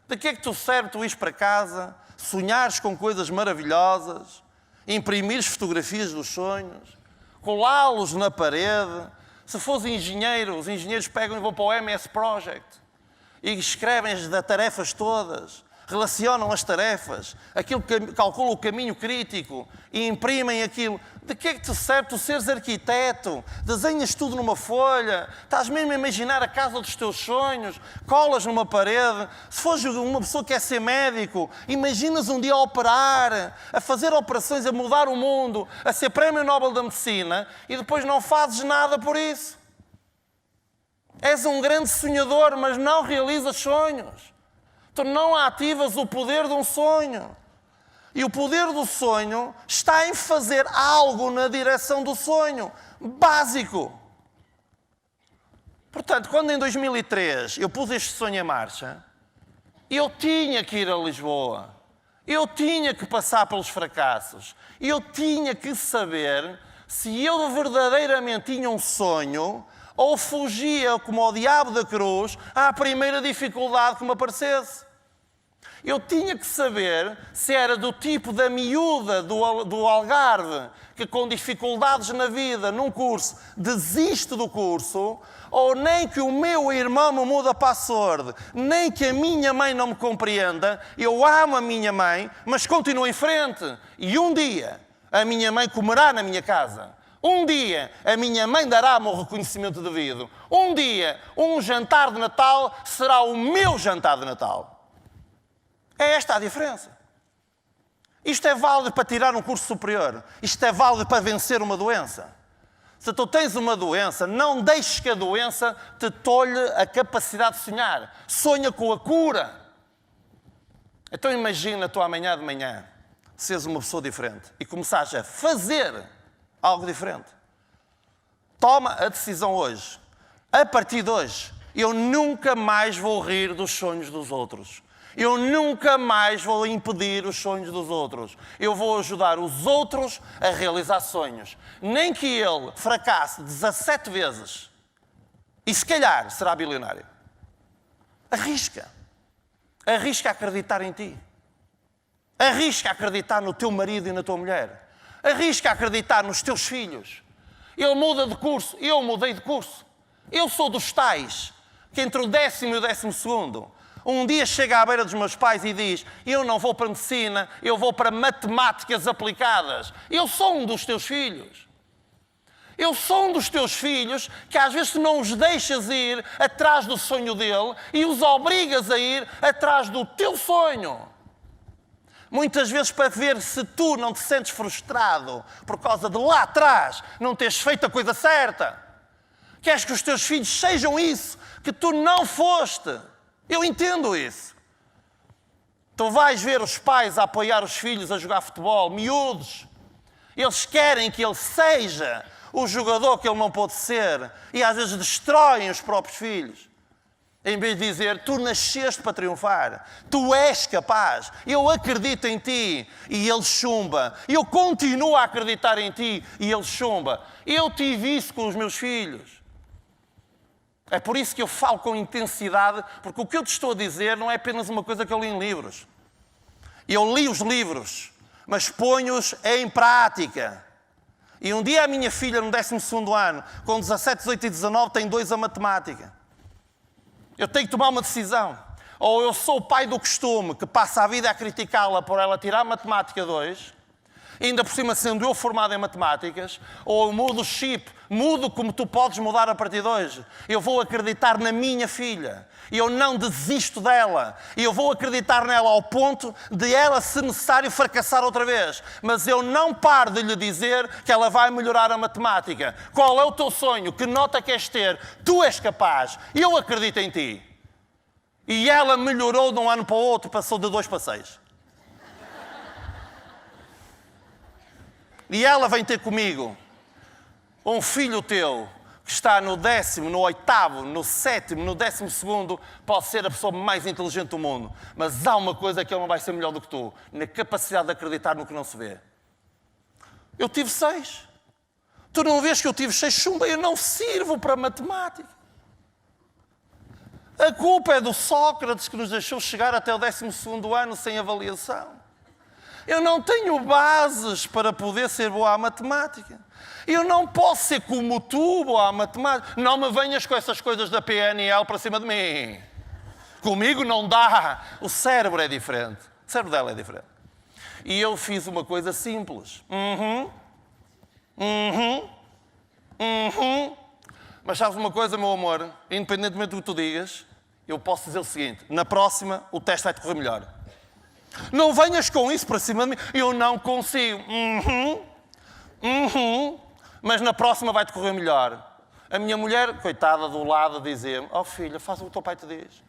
De que é que tu serve tu ires para casa, sonhares com coisas maravilhosas, imprimires fotografias dos sonhos, colá-los na parede? Se fores engenheiro, os engenheiros pegam e vão para o MS Project e escrevem as tarefas todas, relacionam as tarefas, aquilo que calcula o caminho crítico e imprimem aquilo. De que é que te serve tu seres arquiteto? Desenhas tudo numa folha, estás mesmo a imaginar a casa dos teus sonhos, colas numa parede. Se fores uma pessoa que quer ser médico, imaginas um dia a operar, a fazer operações, a mudar o mundo, a ser Prémio Nobel da Medicina e depois não fazes nada por isso. És um grande sonhador, mas não realizas sonhos. Tu não ativas o poder de um sonho. E o poder do sonho está em fazer algo na direção do sonho. Básico. Portanto, quando em 2003 eu pus este sonho em marcha, eu tinha que ir a Lisboa. Eu tinha que passar pelos fracassos. Eu tinha que saber se eu verdadeiramente tinha um sonho ou fugia como ao diabo da cruz à primeira dificuldade que me aparecesse. Eu tinha que saber se era do tipo da miúda do Algarve, que com dificuldades na vida, num curso, desiste do curso, ou nem que o meu irmão me muda para a sorte, nem que a minha mãe não me compreenda. Eu amo a minha mãe, mas continuo em frente. E um dia a minha mãe comerá na minha casa. Um dia a minha mãe dará-me o reconhecimento devido. Um dia um jantar de Natal será o meu jantar de Natal. É esta a diferença. Isto é válido para tirar um curso superior. Isto é válido para vencer uma doença. Se tu tens uma doença, não deixes que a doença te tolhe a capacidade de sonhar. Sonha com a cura. Então imagina tu amanhã de manhã seres uma pessoa diferente e começares a fazer algo diferente. Toma a decisão hoje. A partir de hoje, eu nunca mais vou rir dos sonhos dos outros. Eu nunca mais vou impedir os sonhos dos outros. Eu vou ajudar os outros a realizar sonhos. Nem que ele fracasse 17 vezes. E se calhar será bilionário. Arrisca. Arrisca a acreditar em ti. Arrisca a acreditar no teu marido e na tua mulher. Arrisca a acreditar nos teus filhos. Ele muda de curso. Eu mudei de curso. Eu sou dos tais que entre o 10º e o 12º um dia chega à beira dos meus pais e diz: eu não vou para medicina, eu vou para matemáticas aplicadas. Eu sou um dos teus filhos. Eu sou um dos teus filhos que às vezes não os deixas ir atrás do sonho dele e os obrigas a ir atrás do teu sonho. Muitas vezes para ver se tu não te sentes frustrado por causa de lá atrás não teres feito a coisa certa. Queres que os teus filhos sejam isso que tu não foste. Eu entendo isso. Tu vais ver os pais a apoiar os filhos a jogar futebol, miúdos. Eles querem que ele seja o jogador que ele não pôde ser e às vezes destroem os próprios filhos. Em vez de dizer: tu nasceste para triunfar, tu és capaz, eu acredito em ti, e ele chumba. Eu continuo a acreditar em ti, e ele chumba. Eu tive isso com os meus filhos. É por isso que eu falo com intensidade, porque o que eu te estou a dizer não é apenas uma coisa que eu li em livros. Eu li os livros, mas ponho-os em prática. E um dia a minha filha, no 12º ano, com 17, 18 e 19, tem 2 a matemática. Eu tenho que tomar uma decisão. Ou eu sou o pai do costume, que passa a vida a criticá-la por ela tirar matemática 2, ainda por cima sendo eu formado em matemáticas, ou eu mudo o chip, mudo como tu podes mudar a partir de hoje. Eu vou acreditar na minha filha. E eu não desisto dela. E eu vou acreditar nela ao ponto de ela, se necessário, fracassar outra vez. Mas eu não paro de lhe dizer que ela vai melhorar a matemática. Qual é o teu sonho? Que nota queres ter? Tu és capaz. Eu acredito em ti. E ela melhorou de um ano para o outro, passou de 2 para 6. E ela vem ter comigo. Um filho teu que está no 10º, no 8º, no 7º, no 12º, pode ser a pessoa mais inteligente do mundo. Mas há uma coisa que ele não vai ser melhor do que tu. Na capacidade de acreditar no que não se vê. Eu tive 6. Tu não vês que eu tive 6? Chumba, eu não sirvo para matemática. A culpa é do Sócrates que nos deixou chegar até o 12º ano sem avaliação. Eu não tenho bases para poder ser boa à matemática. Eu não posso ser como tu, boa à matemática. Não me venhas com essas coisas da PNL para cima de mim. Comigo não dá. O cérebro é diferente. O cérebro dela é diferente. E eu fiz uma coisa simples. Mas sabes uma coisa, meu amor? Independentemente do que tu digas, eu posso dizer o seguinte: na próxima o teste vai-te correr melhor. Não venhas com isso para cima de mim. Eu não consigo. Mas na próxima vai-te correr melhor. A minha mulher, coitada do lado, dizia-me: oh filha, faz o que o teu pai te diz.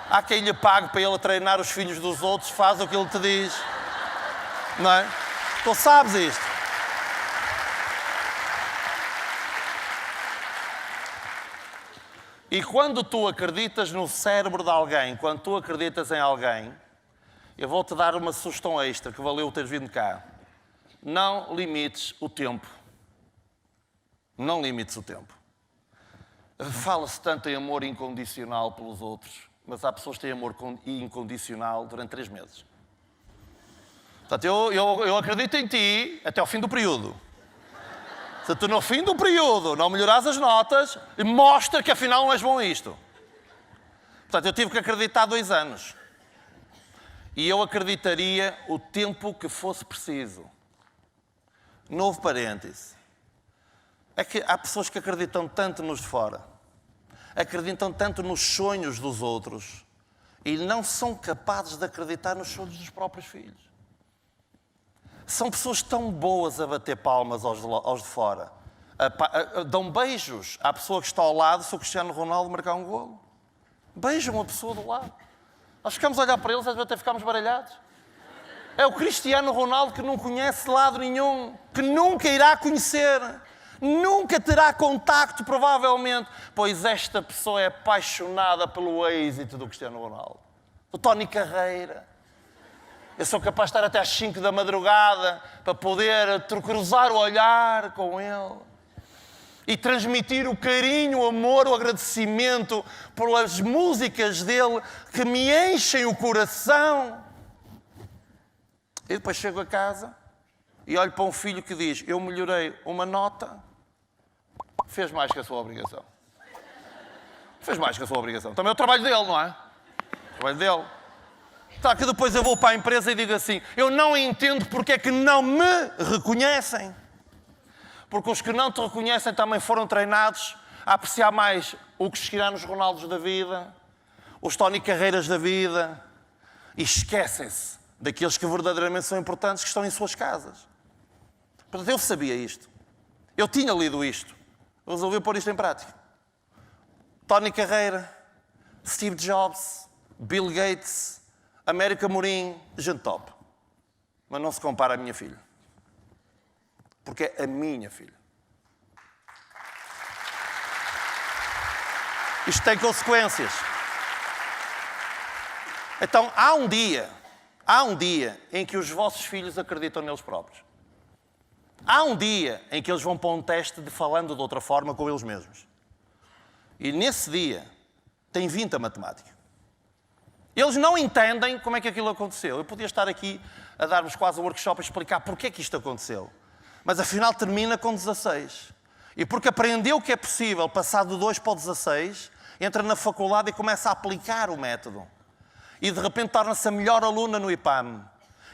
Há quem lhe pague para ele treinar os filhos dos outros, faz o que ele te diz. Não é? Tu sabes isto. E quando tu acreditas no cérebro de alguém, quando tu acreditas em alguém, eu vou-te dar uma sugestão extra, que valeu teres vindo cá. Não limites o tempo. Não limites o tempo. Fala-se tanto em amor incondicional pelos outros. mas há pessoas que têm amor incondicional durante 3 meses. Portanto, eu acredito em ti até ao fim do período. Se tu no fim do período não melhorares as notas, mostra que afinal não és bom a isto. Portanto, eu tive que acreditar 2 anos. E eu acreditaria o tempo que fosse preciso. Novo parêntese. É que há pessoas que acreditam tanto nos de fora, acreditam tanto nos sonhos dos outros e não são capazes de acreditar nos sonhos dos próprios filhos. São pessoas tão boas a bater palmas aos de fora. Dão beijos à pessoa que está ao lado se o Cristiano Ronaldo marcar um golo. Beijam a pessoa do lado. Nós ficamos a olhar para eles e até ficamos baralhados. É o Cristiano Ronaldo que não conhece lado nenhum, que nunca irá conhecer, nunca terá contacto, provavelmente, pois esta pessoa é apaixonada pelo êxito do Cristiano Ronaldo. Do Tony Carreira. Eu sou capaz de estar até às 5 da madrugada para poder cruzar o olhar com ele e transmitir o carinho, o amor, o agradecimento pelas músicas dele que me enchem o coração. E depois chego a casa e olho para um filho que diz: eu melhorei uma nota, fez mais que a sua obrigação. Fez mais que a sua obrigação. Também é o trabalho dele, não é? O trabalho dele. Tá, que depois eu vou para a empresa e digo assim: eu não entendo porque é que não me reconhecem. Porque os que não te reconhecem também foram treinados a apreciar mais o Cristianos Ronaldos da vida, os Tony Carreiras da vida, e esquecem-se daqueles que verdadeiramente são importantes, que estão em suas casas. Portanto, eu sabia isto. Eu tinha lido isto. Resolvi pôr isto em prática. Tony Carreira, Steve Jobs, Bill Gates, América Morim, gente top. Mas não se compara à minha filha. Porque é a minha filha. Isto tem consequências. Então, há um dia em que os vossos filhos acreditam neles próprios. Há um dia em que eles vão para um teste de falando de outra forma com eles mesmos. E nesse dia tem 20 a matemática. Eles não entendem como é que aquilo aconteceu. Eu podia estar aqui a dar-vos quase um workshop a explicar porque é que isto aconteceu. Mas afinal termina com 16. E porque aprendeu que é possível passar do 2 para o 16, entra na faculdade e começa a aplicar o método. E de repente torna-se a melhor aluna no IPAM.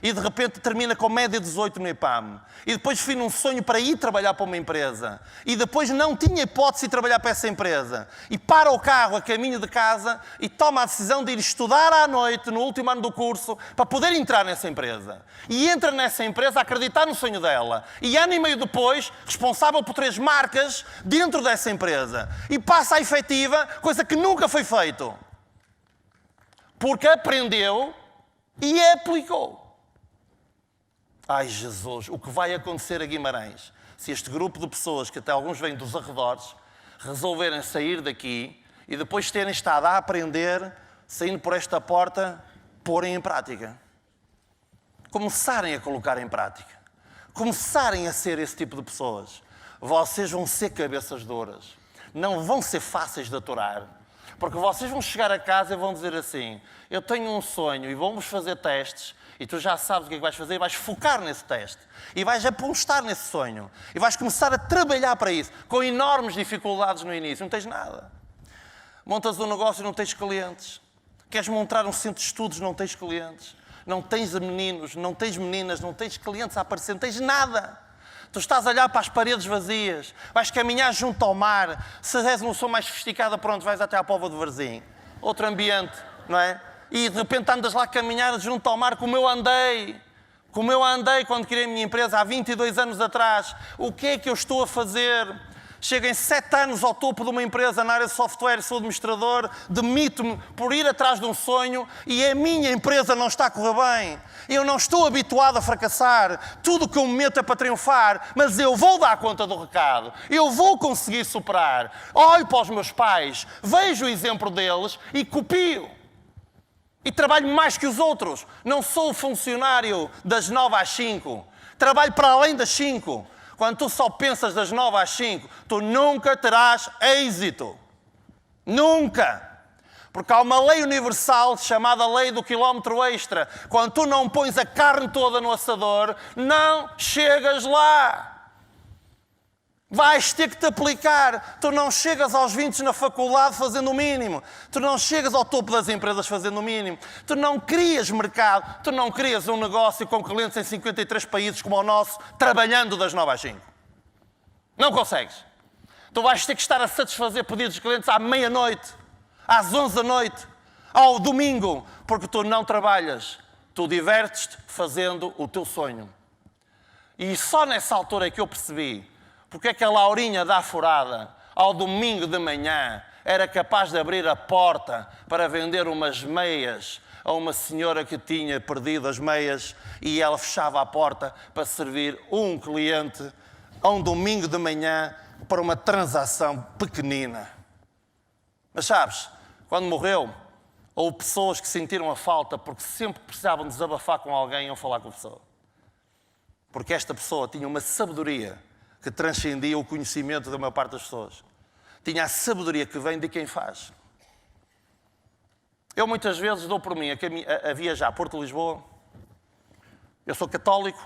E de repente termina com média 18 no IPAM. E depois define um sonho para ir trabalhar para uma empresa. E depois não tinha hipótese de trabalhar para essa empresa. E para o carro a caminho de casa e toma a decisão de ir estudar à noite, no último ano do curso, para poder entrar nessa empresa. E entra nessa empresa a acreditar no sonho dela. E ano e meio depois, responsável por 3 marcas dentro dessa empresa. E passa a efetiva, coisa que nunca foi feito. Porque aprendeu e aplicou. Ai, Jesus, o que vai acontecer a Guimarães se este grupo de pessoas, que até alguns vêm dos arredores, resolverem sair daqui e depois terem estado a aprender, saindo por esta porta, porem em prática. Começarem a colocar em prática. Começarem a ser esse tipo de pessoas. Vocês vão ser cabeças duras. Não vão ser fáceis de aturar. Porque vocês vão chegar a casa e vão dizer assim: eu tenho um sonho e vamos fazer testes. E tu já sabes o que é que vais fazer e vais focar nesse teste. E vais apostar nesse sonho. E vais começar a trabalhar para isso. Com enormes dificuldades no início. Não tens nada. Montas um negócio e não tens clientes. Queres montar um centro de estudos, não tens clientes. Não tens meninos, não tens meninas, não tens clientes a aparecer, não tens nada. Tu estás a olhar para as paredes vazias. Vais caminhar junto ao mar. Se és uma pessoa mais sofisticada, pronto, vais até à Póvoa de Varzim. Outro ambiente, não é? E de repente andas lá a caminhar junto ao mar, como eu andei quando criei a minha empresa há 22 anos atrás. O que é que eu estou a fazer? Chego em 7 anos ao topo de uma empresa na área de software e sou administrador, demito-me por ir atrás de um sonho e a minha empresa não está a correr bem. Eu não estou habituado a fracassar. Tudo o que eu me meto é para triunfar, mas eu vou dar conta do recado. Eu vou conseguir superar. Olho para os meus pais, vejo o exemplo deles e copio. E trabalho mais que os outros. Não sou funcionário das 9 às 5. Trabalho para além das 5. Quando tu só pensas das 9 às 5, tu nunca terás êxito. Nunca. Porque há uma lei universal chamada lei do quilómetro extra. Quando tu não pões a carne toda no assador, não chegas lá. Vais ter que te aplicar. Tu não chegas aos 20 na faculdade fazendo o mínimo. Tu não chegas ao topo das empresas fazendo o mínimo. Tu não crias mercado. Tu não crias um negócio com clientes em 53 países como o nosso, trabalhando das 9 às 5. Não consegues. Tu vais ter que estar a satisfazer pedidos dos clientes à meia-noite, às 11 da noite, ao domingo, porque tu não trabalhas. Tu divertes-te fazendo o teu sonho. E só nessa altura é que eu percebi porque é que a Laurinha da Furada, ao domingo de manhã, era capaz de abrir a porta para vender umas meias a uma senhora que tinha perdido as meias e ela fechava a porta para servir um cliente a um domingo de manhã para uma transação pequenina. Mas sabes, quando morreu, houve pessoas que sentiram a falta porque sempre precisavam desabafar com alguém ou falar com a pessoa. Porque esta pessoa tinha uma sabedoria que transcendia o conhecimento da maior parte das pessoas. Tinha a sabedoria que vem de quem faz. Eu muitas vezes dou por mim a viajar a Porto Lisboa. Eu sou católico.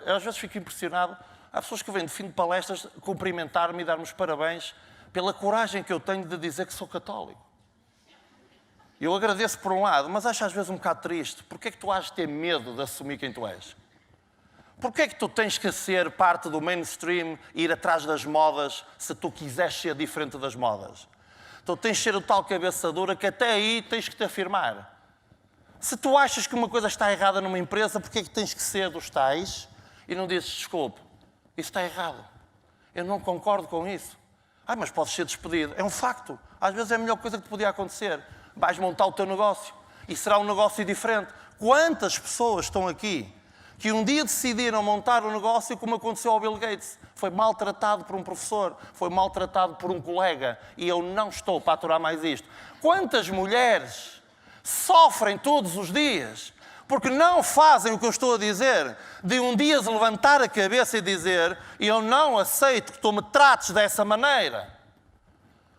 Às vezes fico impressionado. Há pessoas que vêm de fim de palestras cumprimentar-me e dar-me os parabéns pela coragem que eu tenho de dizer que sou católico. Eu agradeço por um lado, mas acho às vezes um bocado triste. Porquê é que tu has de ter medo de assumir quem tu és? Porquê é que tu tens que ser parte do mainstream e ir atrás das modas se tu quiseres ser diferente das modas? Tu tens de ser o tal cabeça dura que até aí tens que te afirmar. Se tu achas que uma coisa está errada numa empresa, porquê é que tens que ser dos tais e não dizes desculpe, isso está errado. Eu não concordo com isso. Mas podes ser despedido. É um facto. Às vezes é a melhor coisa que te podia acontecer. Vais montar o teu negócio e será um negócio diferente. Quantas pessoas estão aqui que um dia decidiram montar um negócio como aconteceu ao Bill Gates? Foi maltratado por um professor, foi maltratado por um colega e eu não estou para aturar mais isto. Quantas mulheres sofrem todos os dias porque não fazem o que eu estou a dizer, de um dia se levantar a cabeça e dizer eu não aceito que tu me trates dessa maneira.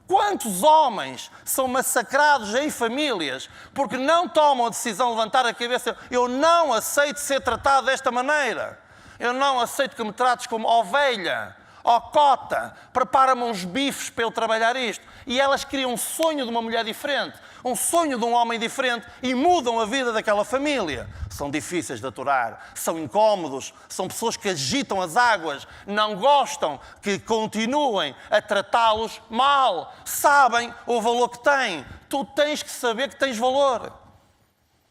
Quantos homens são massacrados em famílias porque não tomam a decisão de levantar a cabeça? Eu não aceito ser tratado desta maneira. Eu não aceito que me trates como ovelha ou cota. Prepara-me uns bifes para eu trabalhar isto. E elas criam um sonho de uma mulher diferente, um sonho de um homem diferente e mudam a vida daquela família. São difíceis de aturar, são incómodos, são pessoas que agitam as águas, não gostam que continuem a tratá-los mal, sabem o valor que têm. Tu tens que saber que tens valor.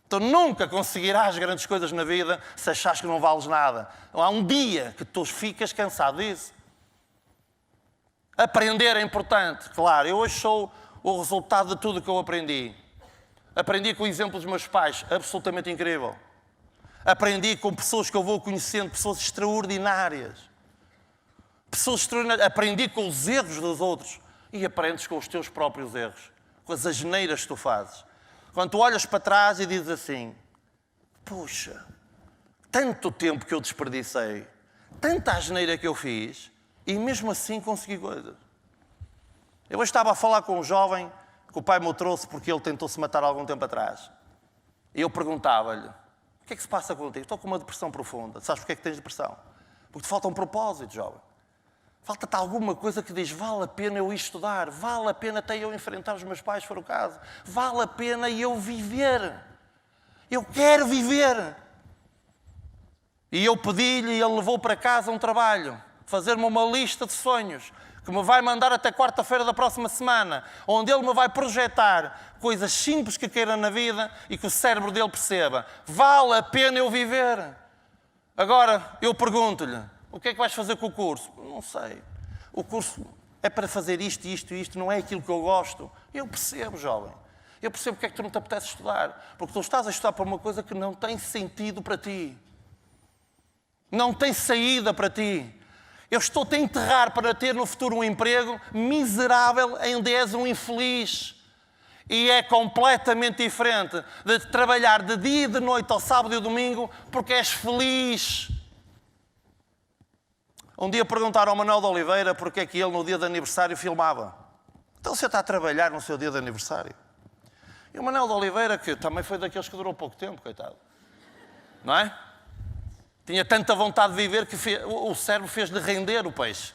Tu nunca conseguirás grandes coisas na vida se achares que não vales nada. Há um dia que tu ficas cansado disso. Aprender é importante, claro. Eu hoje sou o resultado de tudo que eu aprendi. Aprendi com o exemplo dos meus pais, absolutamente incrível. Aprendi com pessoas que eu vou conhecendo, pessoas extraordinárias. Pessoas extraordinárias. Aprendi com os erros dos outros e aprendes com os teus próprios erros, com as asneiras que tu fazes. Quando tu olhas para trás e dizes assim, puxa, tanto tempo que eu desperdicei, tanta asneira que eu fiz, e mesmo assim consegui coisas. Eu hoje estava a falar com um jovem que o pai me trouxe porque ele tentou-se matar há algum tempo atrás. E eu perguntava-lhe, o que é que se passa contigo? Estou com uma depressão profunda. Sabes porquê é que tens depressão? Porque te falta um propósito, jovem. Falta-te alguma coisa que diz, vale a pena eu ir estudar, vale a pena até eu enfrentar os meus pais, se for o caso. Vale a pena eu viver. Eu quero viver. E eu pedi-lhe e ele levou para casa um trabalho. Fazer-me uma lista de sonhos que me vai mandar até quarta-feira da próxima semana, onde ele me vai projetar coisas simples que queira na vida e que o cérebro dele perceba. Vale a pena eu viver. Agora, eu pergunto-lhe, o que é que vais fazer com o curso? Não sei. O curso é para fazer isto, isto e isto, não é aquilo que eu gosto. Eu percebo, jovem. Eu percebo porque é que tu não te apetece estudar. Porque tu estás a estudar para uma coisa que não tem sentido para ti. Não tem saída para ti. Eu estou-te a enterrar para ter no futuro um emprego miserável onde és um infeliz. E é completamente diferente de trabalhar de dia e de noite ao sábado e ao domingo porque és feliz. Um dia perguntaram ao Manuel de Oliveira porque é que ele no dia de aniversário filmava. Então você está a trabalhar no seu dia de aniversário? E o Manuel de Oliveira, que também foi daqueles que durou pouco tempo, coitado. Não é? Tinha tanta vontade de viver que o cérebro fez-lhe render o peixe.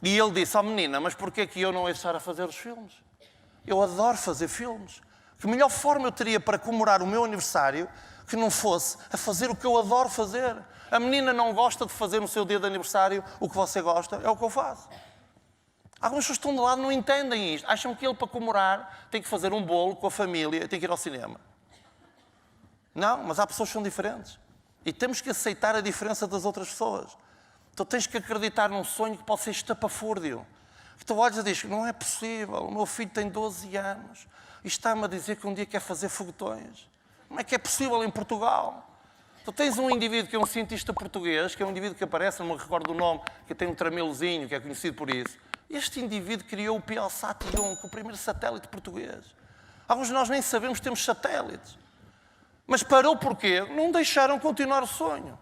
E ele disse, menina, mas porquê que eu não hei de estar a fazer os filmes? Eu adoro fazer filmes. Que melhor forma eu teria para comemorar o meu aniversário que não fosse a fazer o que eu adoro fazer? A menina não gosta de fazer no seu dia de aniversário o que você gosta, é o que eu faço. Algumas pessoas que estão de lado não entendem isto. Acham que ele, para comemorar, tem que fazer um bolo com a família, tem que ir ao cinema. Não, mas há pessoas que são diferentes. E temos que aceitar a diferença das outras pessoas. Então tens que acreditar num sonho que pode ser estapafúrdio. Que tu olhas e dizes, não é possível, o meu filho tem 12 anos e está-me a dizer que um dia quer fazer foguetões. Como é que é possível em Portugal? Tu tens um indivíduo que é um cientista português, que é um indivíduo que aparece, não me recordo do nome, que tem um tramelozinho, que é conhecido por isso. Este indivíduo criou o PLSat-1, que é o primeiro satélite português. Alguns de nós nem sabemos que temos satélites. Mas parou porquê? Não deixaram continuar o sonho.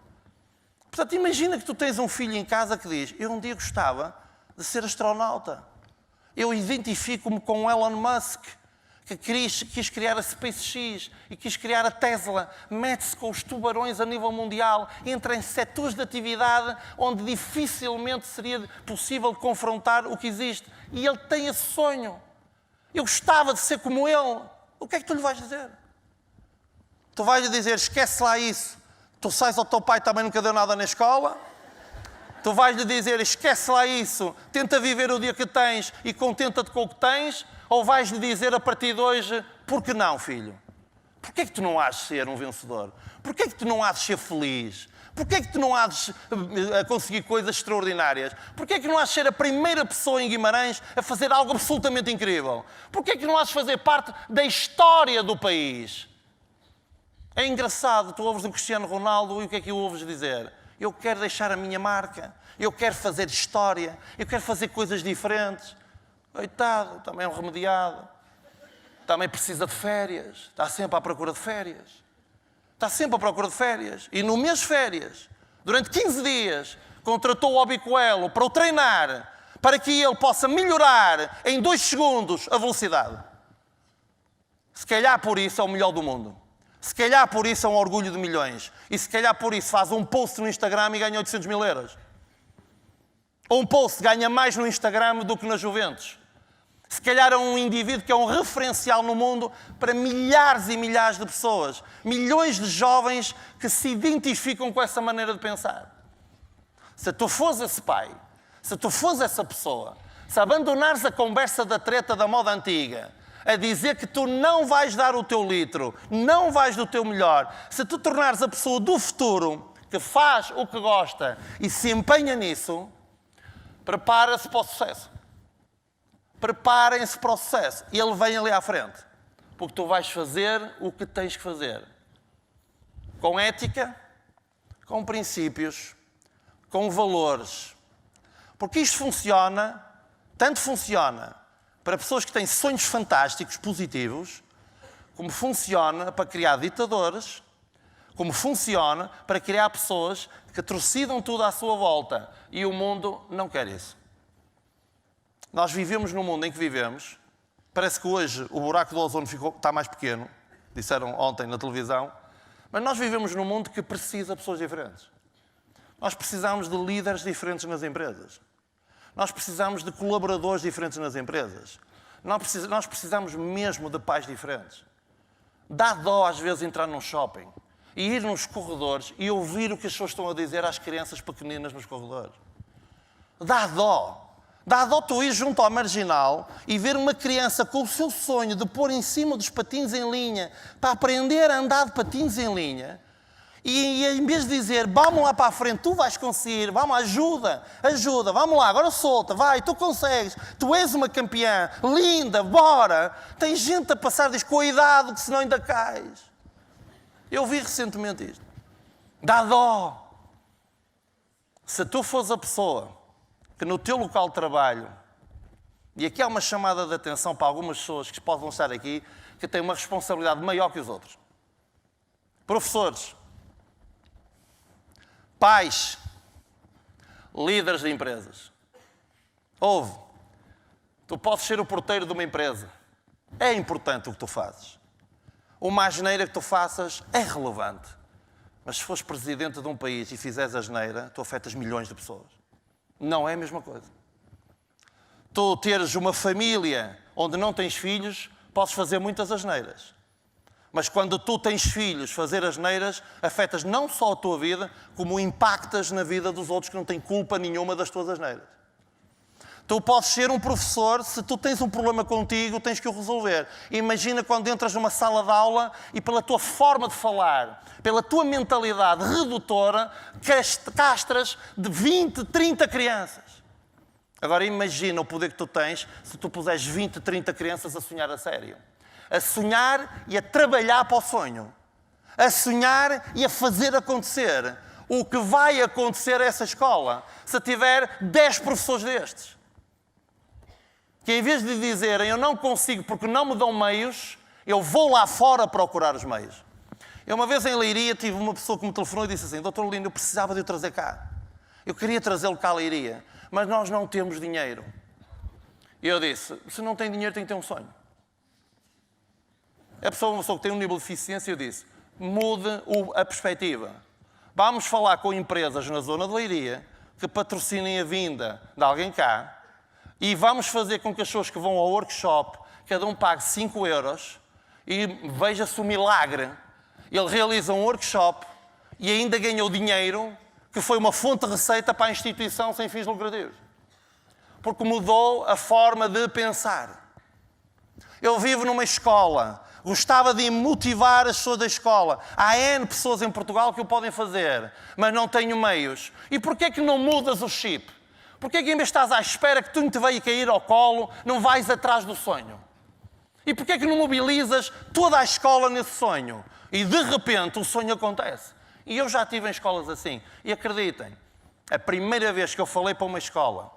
Portanto, imagina que tu tens um filho em casa que diz, eu um dia gostava de ser astronauta. Eu identifico-me com Elon Musk, que quis criar a SpaceX e quis criar a Tesla. Mete-se com os tubarões a nível mundial, entra em setores de atividade onde dificilmente seria possível confrontar o que existe. E ele tem esse sonho. Eu gostava de ser como ele. O que é que tu lhe vais dizer? Tu vais-lhe dizer, esquece lá isso. Tu sais ao teu pai, também nunca deu nada na escola. Tu vais-lhe dizer, esquece lá isso. Tenta viver o dia que tens e contenta-te com o que tens. Ou vais-lhe dizer a partir de hoje, por que não, filho? Porquê é que tu não has de ser um vencedor? Porquê é que tu não has de ser feliz? Porquê é que tu não has de conseguir coisas extraordinárias? Porquê é que não has de ser a primeira pessoa em Guimarães a fazer algo absolutamente incrível? Porquê é que não has de fazer parte da história do país? É engraçado, tu ouves o Cristiano Ronaldo e o que é que o ouves dizer? Eu quero deixar a minha marca, eu quero fazer história, eu quero fazer coisas diferentes. Coitado, também é um remediado. Também precisa de férias, está sempre à procura de férias. Está sempre à procura de férias. E no mês de férias, durante 15 dias, contratou o Obicoelo para o treinar, para que ele possa melhorar em 2 segundos a velocidade. Se calhar por isso é o melhor do mundo. Se calhar por isso é um orgulho de milhões. E se calhar por isso faz um post no Instagram e ganha 800 mil euros. Ou um post ganha mais no Instagram do que na Juventus. Se calhar é um indivíduo que é um referencial no mundo para milhares e milhares de pessoas. Milhões de jovens que se identificam com essa maneira de pensar. Se tu fores esse pai, se tu fores essa pessoa, se abandonares a conversa da treta da moda antiga, a dizer que tu não vais dar o teu litro, não vais do teu melhor, se tu tornares a pessoa do futuro que faz o que gosta e se empenha nisso, prepara-se para o sucesso. Preparem-se para o sucesso. Ele vem ali à frente. Porque tu vais fazer o que tens que fazer. Com ética, com princípios, com valores. Porque isto funciona, tanto funciona para pessoas que têm sonhos fantásticos, positivos, como funciona para criar ditadores, como funciona para criar pessoas que trucidam tudo à sua volta. E o mundo não quer isso. Nós vivemos no mundo em que vivemos. Parece que hoje o buraco do ozono está mais pequeno. Disseram ontem na televisão. Mas nós vivemos num mundo que precisa de pessoas diferentes. Nós precisamos de líderes diferentes nas empresas. Nós precisamos de colaboradores diferentes nas empresas. Nós precisamos mesmo de pais diferentes. Dá dó às vezes entrar num shopping e ir nos corredores e ouvir o que as pessoas estão a dizer às crianças pequeninas nos corredores. Dá dó. Dá dó tu ir junto ao marginal e ver uma criança com o seu sonho de pôr em cima dos patins em linha para aprender a andar de patins em linha e em vez de dizer, vamos lá para a frente, tu vais conseguir, vamos, ajuda, vamos lá, agora solta, vai, tu consegues, tu és uma campeã, linda, bora. Tem gente a passar, diz, cuidado que senão ainda cais. Eu vi recentemente isto. Dá dó. Se tu fores a pessoa que no teu local de trabalho, e aqui há uma chamada de atenção para algumas pessoas que possam estar aqui, que têm uma responsabilidade maior que os outros. Professores, pais, líderes de empresas. Ouve, tu podes ser o porteiro de uma empresa, é importante o que tu fazes. Uma asneira que tu faças é relevante. Mas se fores presidente de um país e fizeres asneira, tu afetas milhões de pessoas. Não é a mesma coisa. Tu teres uma família onde não tens filhos, podes fazer muitas asneiras. Mas quando tu tens filhos, fazer asneiras, afetas não só a tua vida, como impactas na vida dos outros que não têm culpa nenhuma das tuas asneiras. Tu podes ser um professor, se tu tens um problema contigo, tens que o resolver. Imagina quando entras numa sala de aula e pela tua forma de falar, pela tua mentalidade redutora, castras de 20, 30 crianças. Agora imagina o poder que tu tens se tu puseres 20, 30 crianças a sonhar a sério. A sonhar e a trabalhar para o sonho. A sonhar e a fazer acontecer. O que vai acontecer a essa escola se tiver 10 professores destes? Que em vez de dizerem eu não consigo porque não me dão meios, eu vou lá fora procurar os meios. Eu uma vez em Leiria tive uma pessoa que me telefonou e disse assim: Dr. Lino, eu precisava de o trazer cá. Eu queria trazê-lo cá a Leiria, mas nós não temos dinheiro. E eu disse: se não tem dinheiro tem que ter um sonho. A pessoa, uma pessoa que tem um nível de eficiência, eu disse: mude a perspectiva. Vamos falar com empresas na zona de Leiria que patrocinem a vinda de alguém cá e vamos fazer com que as pessoas que vão ao workshop, cada um pague 5 euros e veja-se o milagre. Ele realiza um workshop e ainda ganhou dinheiro que foi uma fonte de receita para a instituição sem fins lucrativos. Porque mudou a forma de pensar. Eu vivo numa escola, gostava de motivar as pessoas da escola. Há N pessoas em Portugal que o podem fazer, mas não tenho meios. E porquê que não mudas o chip? Porquê que em vez de estás à espera que tudo te venha cair ao colo, não vais atrás do sonho? E porquê que não mobilizas toda a escola nesse sonho? E de repente o sonho acontece. E eu já estive em escolas assim. E acreditem, a primeira vez que eu falei para uma escola,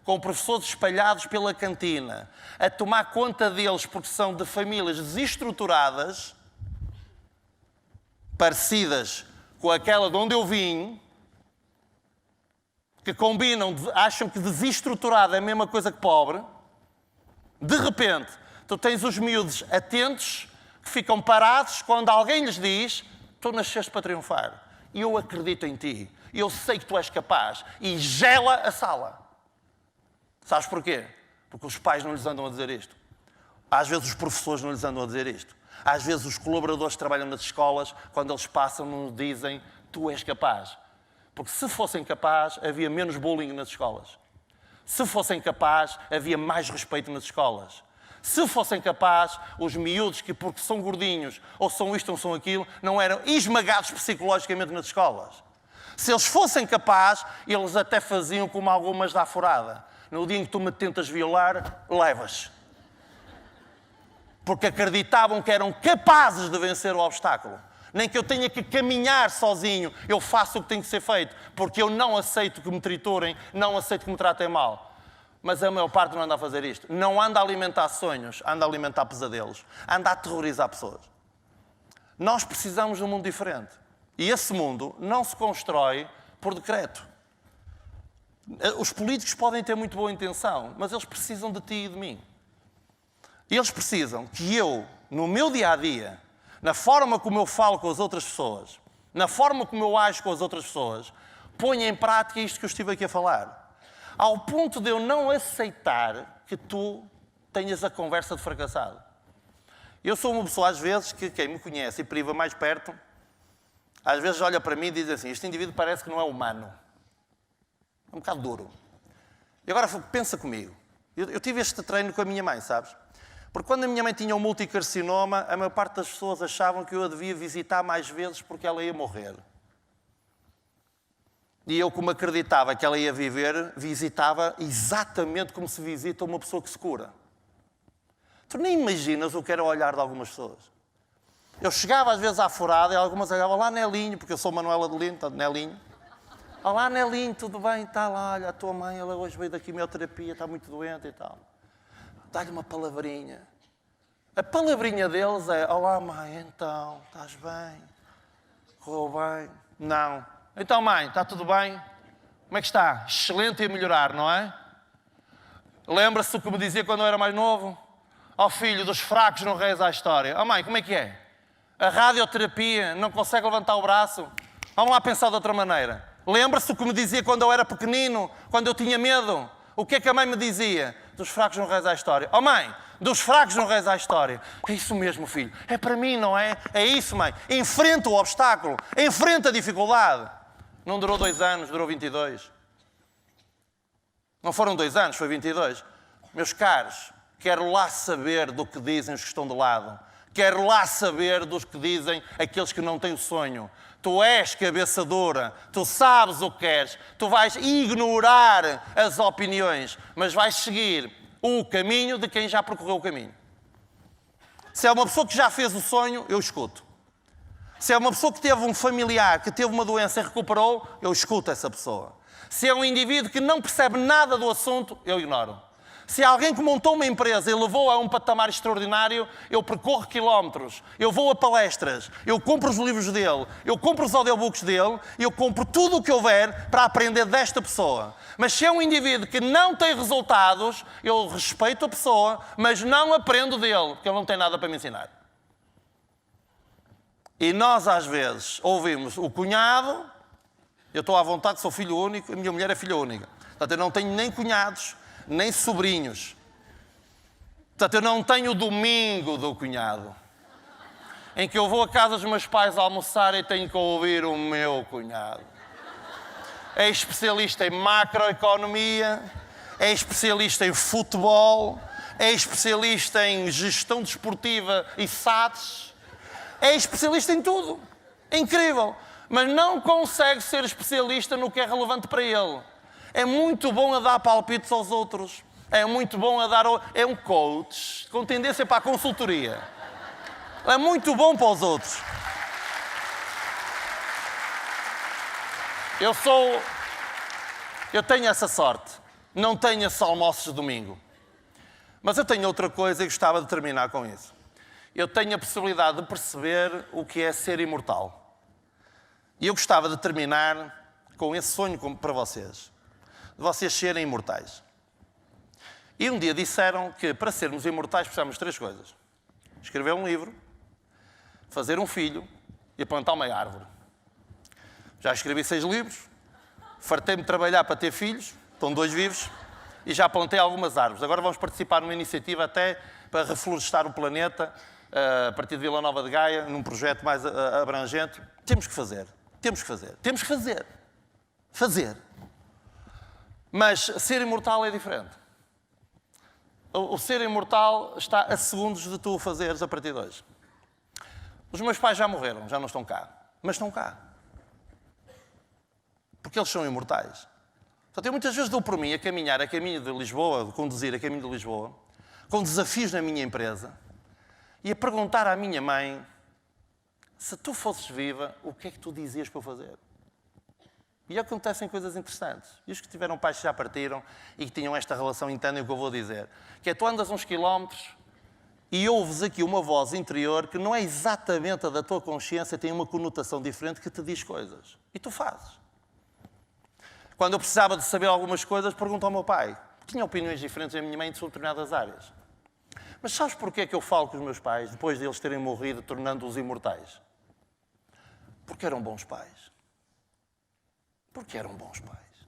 com professores espalhados pela cantina, a tomar conta deles porque são de famílias desestruturadas, parecidas com aquela de onde eu vim, que combinam, acham que desestruturado é a mesma coisa que pobre, de repente, tu tens os miúdos atentos, que ficam parados quando alguém lhes diz: tu nasceste para triunfar, e eu acredito em ti, e eu sei que tu és capaz, e gela a sala. Sabes porquê? Porque os pais não lhes andam a dizer isto. Às vezes os professores não lhes andam a dizer isto. Às vezes os colaboradores que trabalham nas escolas, quando eles passam, não dizem: tu és capaz. Porque se fossem capazes, havia menos bullying nas escolas. Se fossem capazes, havia mais respeito nas escolas. Se fossem capazes, os miúdos que, porque são gordinhos, ou são isto ou são aquilo, não eram esmagados psicologicamente nas escolas. Se eles fossem capazes, eles até faziam como algumas da furada. No dia em que tu me tentas violar, levas. Porque acreditavam que eram capazes de vencer o obstáculo. Nem que eu tenha que caminhar sozinho, eu faço o que tem que ser feito, porque eu não aceito que me triturem, não aceito que me tratem mal. Mas a maior parte não anda a fazer isto. Não anda a alimentar sonhos, anda a alimentar pesadelos. Anda a aterrorizar pessoas. Nós precisamos de um mundo diferente. E esse mundo não se constrói por decreto. Os políticos podem ter muito boa intenção, mas eles precisam de ti e de mim. Eles precisam que eu, no meu dia-a-dia, na forma como eu falo com as outras pessoas, na forma como eu ajo com as outras pessoas, ponha em prática isto que eu estive aqui a falar. Ao ponto de eu não aceitar que tu tenhas a conversa de fracassado. Eu sou uma pessoa, às vezes, que quem me conhece e priva mais perto, às vezes olha para mim e diz assim: este indivíduo parece que não é humano. É um bocado duro. E agora pensa comigo. Eu tive este treino com a minha mãe, sabes? Porque quando a minha mãe tinha um multicarcinoma, a maior parte das pessoas achavam que eu a devia visitar mais vezes porque ela ia morrer. E eu, como acreditava que ela ia viver, visitava exatamente como se visita uma pessoa que se cura. Tu nem imaginas o que era o olhar de algumas pessoas. Eu chegava às vezes à furada e algumas olhavam: lá Nelinho, porque eu sou Manuela de Lino, portanto Nelinho. Olá Nelinho, tudo bem? Está lá, olha, a tua mãe, ela hoje veio da quimioterapia, está muito doente e tal. Dá-lhe uma palavrinha. A palavrinha deles é: olá mãe, então, estás bem? Correu bem? Não. Então mãe, está tudo bem? Como é que está? Excelente e a melhorar, não é? Lembra-se do que me dizia quando eu era mais novo? Ó filho, dos fracos não reza a história. Ó mãe, como é que é? A radioterapia, não consegue levantar o braço? Vamos lá pensar de outra maneira. Lembra-se o que me dizia quando eu era pequenino, quando eu tinha medo? O que é que a mãe me dizia? Dos fracos não reza a história. Ó mãe, dos fracos não reza a história. É isso mesmo, filho. É para mim, não é? É isso, mãe. Enfrenta o obstáculo. Enfrenta a dificuldade. Não durou 2 anos, durou 22. Não foram 2 anos, foi 22. Meus caros, quero lá saber do que dizem os que estão do lado. Quero lá saber dos que dizem aqueles que não têm o sonho. Tu és cabeça dura, tu sabes o que queres, tu vais ignorar as opiniões, mas vais seguir o caminho de quem já percorreu o caminho. Se é uma pessoa que já fez o sonho, eu escuto. Se é uma pessoa que teve um familiar que teve uma doença e recuperou, eu escuto essa pessoa. Se é um indivíduo que não percebe nada do assunto, eu ignoro. Se é alguém que montou uma empresa e levou a um patamar extraordinário, eu percorro quilómetros, eu vou a palestras, eu compro os livros dele, eu compro os audiobooks dele, eu compro tudo o que houver para aprender desta pessoa. Mas se é um indivíduo que não tem resultados, eu respeito a pessoa, mas não aprendo dele, porque ele não tem nada para me ensinar. E nós, às vezes, ouvimos o cunhado, eu estou à vontade, sou filho único, a minha mulher é filha única. Portanto, eu não tenho nem cunhados, nem sobrinhos. Portanto, eu não tenho o domingo do cunhado, em que eu vou à casa dos meus pais almoçar e tenho que ouvir o meu cunhado. É especialista em macroeconomia, é especialista em futebol, é especialista em gestão desportiva e SATs, é especialista em tudo. É incrível. Mas não consegue ser especialista no que é relevante para ele. É muito bom a dar palpites aos outros. É muito bom a dar... É um coach com tendência para a consultoria. É muito bom para os outros. Eu tenho essa sorte. Não tenho esses almoços de domingo. Mas eu tenho outra coisa e gostava de terminar com isso. Eu tenho a possibilidade de perceber o que é ser imortal. E eu gostava de terminar com esse sonho para vocês. De vocês serem imortais. E um dia disseram que para sermos imortais precisamos de 3 coisas. Escrever um livro, fazer um filho e plantar uma árvore. Já escrevi 6 livros, fartei-me de trabalhar para ter filhos, estão 2 vivos, e já plantei algumas árvores. Agora vamos participar numa iniciativa até para reflorestar o planeta, a partir de Vila Nova de Gaia, num projeto mais abrangente. Temos que fazer. Fazer. Mas ser imortal é diferente. O ser imortal está a segundos de tu o fazeres a partir de hoje. Os meus pais já morreram, já não estão cá. Mas estão cá. Porque eles são imortais. Portanto, eu muitas vezes dou por mim a caminhar a caminho de Lisboa, a conduzir a caminho de Lisboa, com desafios na minha empresa, e a perguntar à minha mãe: se tu fosses viva, o que é que tu dizias para eu fazer? E acontecem coisas interessantes. E os que tiveram pais que já partiram e que tinham esta relação entendem o que eu vou dizer. Que é, tu andas uns quilómetros e ouves aqui uma voz interior que não é exatamente a da tua consciência, tem uma conotação diferente que te diz coisas. E tu fazes. Quando eu precisava de saber algumas coisas, pergunto ao meu pai. Tinha opiniões diferentes da minha mãe sobre determinadas áreas. Mas sabes porquê que eu falo com os meus pais, depois de eles terem morrido, tornando-os imortais? Porque eram bons pais. Porque eram bons pais.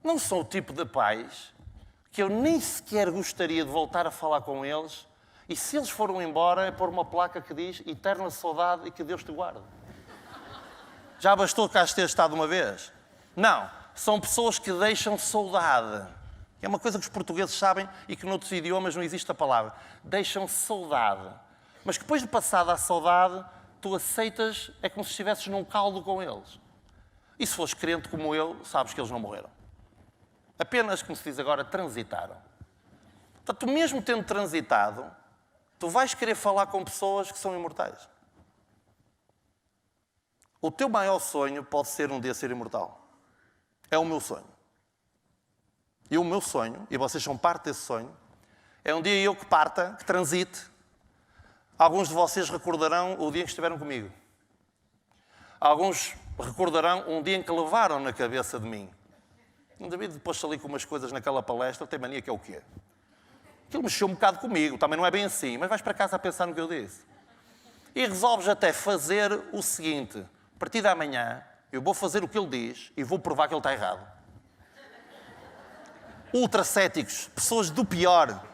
Não são o tipo de pais que eu nem sequer gostaria de voltar a falar com eles, e se eles foram embora é pôr uma placa que diz eterna saudade e que Deus te guarde. Já bastou cá ter estado uma vez? Não. São pessoas que deixam saudade. É uma coisa que os portugueses sabem e que noutros idiomas não existe a palavra. Deixam saudade. Mas depois de passada a saudade, tu aceitas, é como se estivesses num caldo com eles. E se fores crente como eu, sabes que eles não morreram. Apenas, como se diz agora, transitaram. Portanto, tu mesmo tendo transitado, tu vais querer falar com pessoas que são imortais. O teu maior sonho pode ser um dia ser imortal. É o meu sonho. E o meu sonho, e vocês são parte desse sonho, é um dia eu que parta, que transite. Alguns de vocês recordarão o dia em que estiveram comigo. Alguns recordarão um dia em que levaram na cabeça de mim. O David depois ali com umas coisas naquela palestra, tem mania que é o quê? Aquilo mexeu um bocado comigo, também não é bem assim, mas vais para casa a pensar no que eu disse. E resolves até fazer o seguinte: a partir da manhã, eu vou fazer o que ele diz e vou provar que ele está errado. Ultracéticos, pessoas do pior,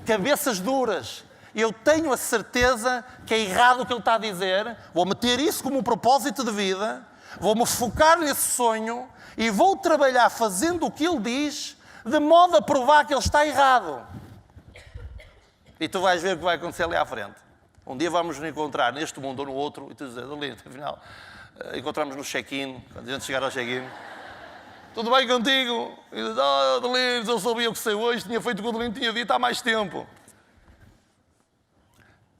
cabeças duras. Eu tenho a certeza que é errado o que ele está a dizer, vou meter isso como um propósito de vida, vou-me focar nesse sonho e vou trabalhar fazendo o que ele diz, de modo a provar que ele está errado. E tu vais ver o que vai acontecer ali à frente. Um dia vamos nos encontrar neste mundo ou no outro e tu dizes: ali, afinal, encontramos no check-in, quando a gente chegar ao check-in. Tudo bem contigo? E diz: oh, Delírio, eu sabia o que sei hoje, tinha feito o que o Delírio tinha dito há mais tempo.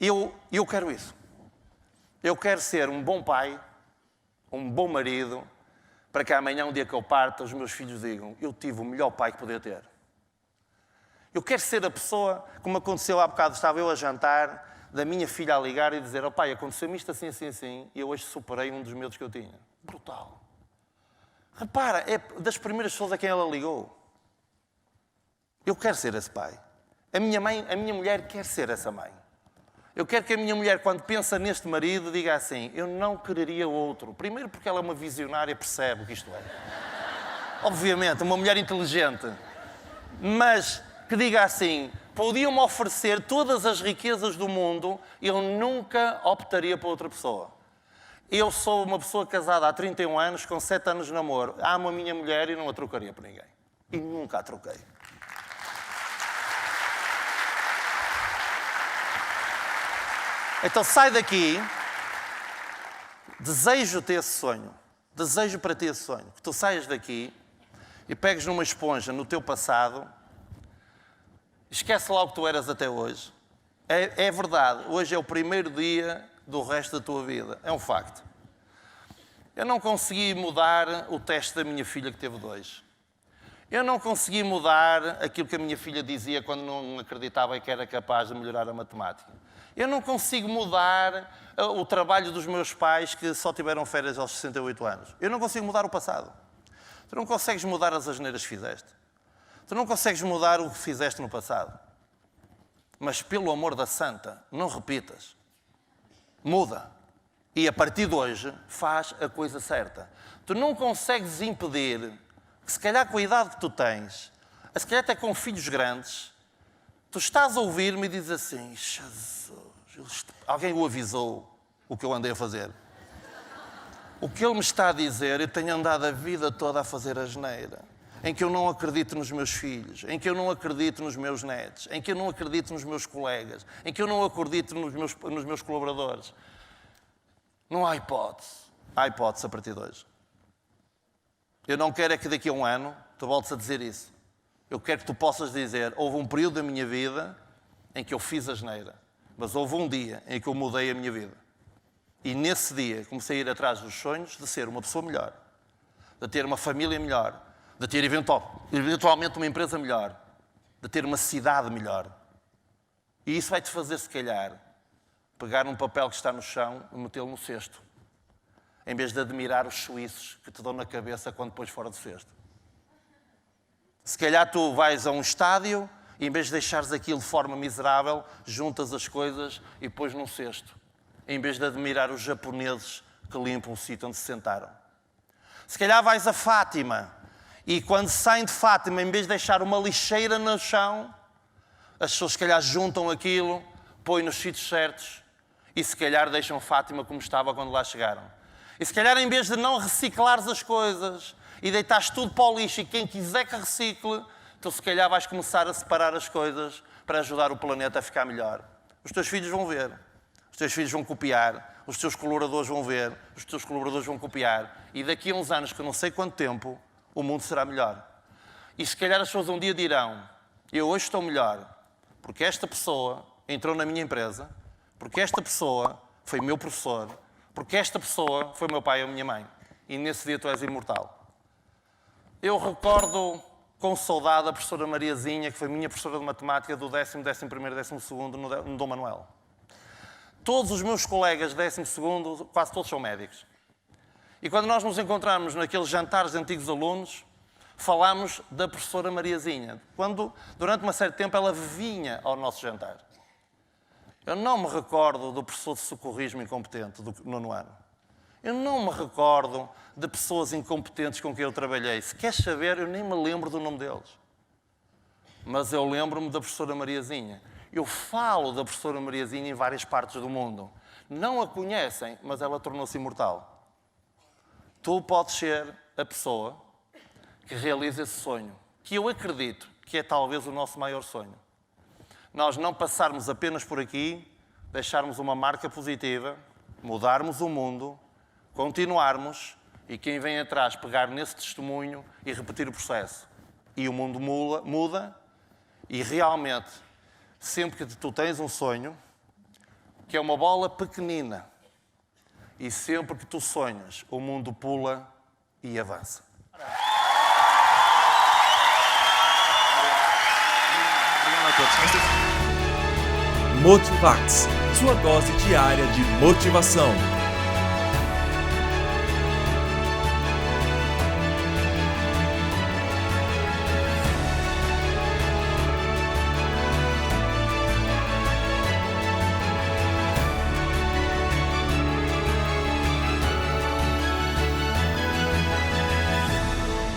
Eu quero isso. Eu quero ser um bom pai, um bom marido, para que amanhã, um dia que eu parta, os meus filhos digam: eu tive o melhor pai que podia ter. Eu quero ser a pessoa, como aconteceu há bocado, estava eu a jantar, da minha filha a ligar e dizer: oh pai, aconteceu-me isto assim, assim, assim, e eu hoje superei um dos medos que eu tinha. Brutal. Repara, é das primeiras pessoas a quem ela ligou. Eu quero ser esse pai. A minha mulher quer ser essa mãe. Eu quero que a minha mulher, quando pensa neste marido, diga assim: eu não quereria outro. Primeiro porque ela é uma visionária, percebe o que isto é. Obviamente, uma mulher inteligente. Mas que diga assim: podiam-me oferecer todas as riquezas do mundo, eu nunca optaria por outra pessoa. Eu sou uma pessoa casada há 31 anos, com 7 anos de namoro. Amo a minha mulher e não a trocaria por ninguém. E nunca a troquei. Então sai daqui, desejo ter esse sonho, desejo para ti esse sonho, que tu saias daqui e pegues numa esponja no teu passado, esquece lá o que tu eras até hoje. É verdade, hoje é o primeiro dia do resto da tua vida, é um facto. Eu não consegui mudar o teste da minha filha que teve 2. Eu não consegui mudar aquilo que a minha filha dizia quando não acreditava que era capaz de melhorar a matemática. Eu não consigo mudar o trabalho dos meus pais que só tiveram férias aos 68 anos. Eu não consigo mudar o passado. Tu não consegues mudar as asneiras que fizeste. Tu não consegues mudar o que fizeste no passado. Mas, pelo amor da santa, não repitas. Muda. E, a partir de hoje, faz a coisa certa. Tu não consegues impedir que, se calhar com a idade que tu tens, se calhar até com filhos grandes, tu estás a ouvir-me e dizes assim: Jesus, alguém o avisou o que eu andei a fazer. O que ele me está a dizer, eu tenho andado a vida toda a fazer asneira, em que eu não acredito nos meus filhos, em que eu não acredito nos meus netos, em que eu não acredito nos meus colegas, em que eu não acredito nos meus colaboradores. Não há hipótese. Há hipótese a partir de hoje. Eu não quero é que daqui a um ano tu voltes a dizer isso. Eu quero que tu possas dizer: houve um período da minha vida em que eu fiz asneira, mas houve um dia em que eu mudei a minha vida. E nesse dia comecei a ir atrás dos sonhos de ser uma pessoa melhor, de ter uma família melhor, de ter eventualmente uma empresa melhor, de ter uma cidade melhor. E isso vai-te fazer, se calhar, pegar um papel que está no chão e metê-lo no cesto, em vez de admirar os suíços que te dão na cabeça quando pões fora do cesto. Se calhar tu vais a um estádio e, em vez de deixares aquilo de forma miserável, juntas as coisas e pões num cesto, em vez de admirar os japoneses que limpam o sítio onde se sentaram. Se calhar vais a Fátima e, quando saem de Fátima, em vez de deixar uma lixeira no chão, as pessoas se calhar juntam aquilo, põem nos sítios certos e se calhar deixam Fátima como estava quando lá chegaram. E se calhar, em vez de não reciclares as coisas e deitares tudo para o lixo e quem quiser que recicle, tu se calhar vais começar a separar as coisas para ajudar o planeta a ficar melhor. Os teus filhos vão ver, os teus filhos vão copiar, os teus colaboradores vão ver, os teus colaboradores vão copiar e daqui a uns anos, que eu não sei quanto tempo, o mundo será melhor. E se calhar as pessoas um dia dirão: eu hoje estou melhor porque esta pessoa entrou na minha empresa, porque esta pessoa foi meu professor, porque esta pessoa foi meu pai ou minha mãe. E nesse dia tu és imortal. Eu recordo com saudade a professora Mariazinha, que foi minha professora de matemática do 10º, 11º e 12º no Dom Manuel. Todos os meus colegas de 12º, quase todos são médicos. E quando nós nos encontramos naqueles jantares de antigos alunos, Falámos da professora Mariazinha, quando, durante uma série de tempo, ela vinha ao nosso jantar. Eu não me recordo do professor de socorrismo incompetente do 9º ano. Eu não me recordo de pessoas incompetentes com quem eu trabalhei. Se queres saber, eu nem me lembro do nome deles. Mas eu lembro-me da professora Mariazinha. Eu falo da professora Mariazinha em várias partes do mundo. Não a conhecem, mas ela tornou-se imortal. Tu podes ser a pessoa que realiza esse sonho, que eu acredito que é talvez o nosso maior sonho. Nós não passarmos apenas por aqui, deixarmos uma marca positiva, mudarmos o mundo, continuarmos e quem vem atrás pegar nesse testemunho e repetir o processo. E o mundo muda e realmente, sempre que tu tens um sonho, que é uma bola pequenina, e sempre que tu sonhas, o mundo pula e avança. Motivax, sua dose diária de motivação.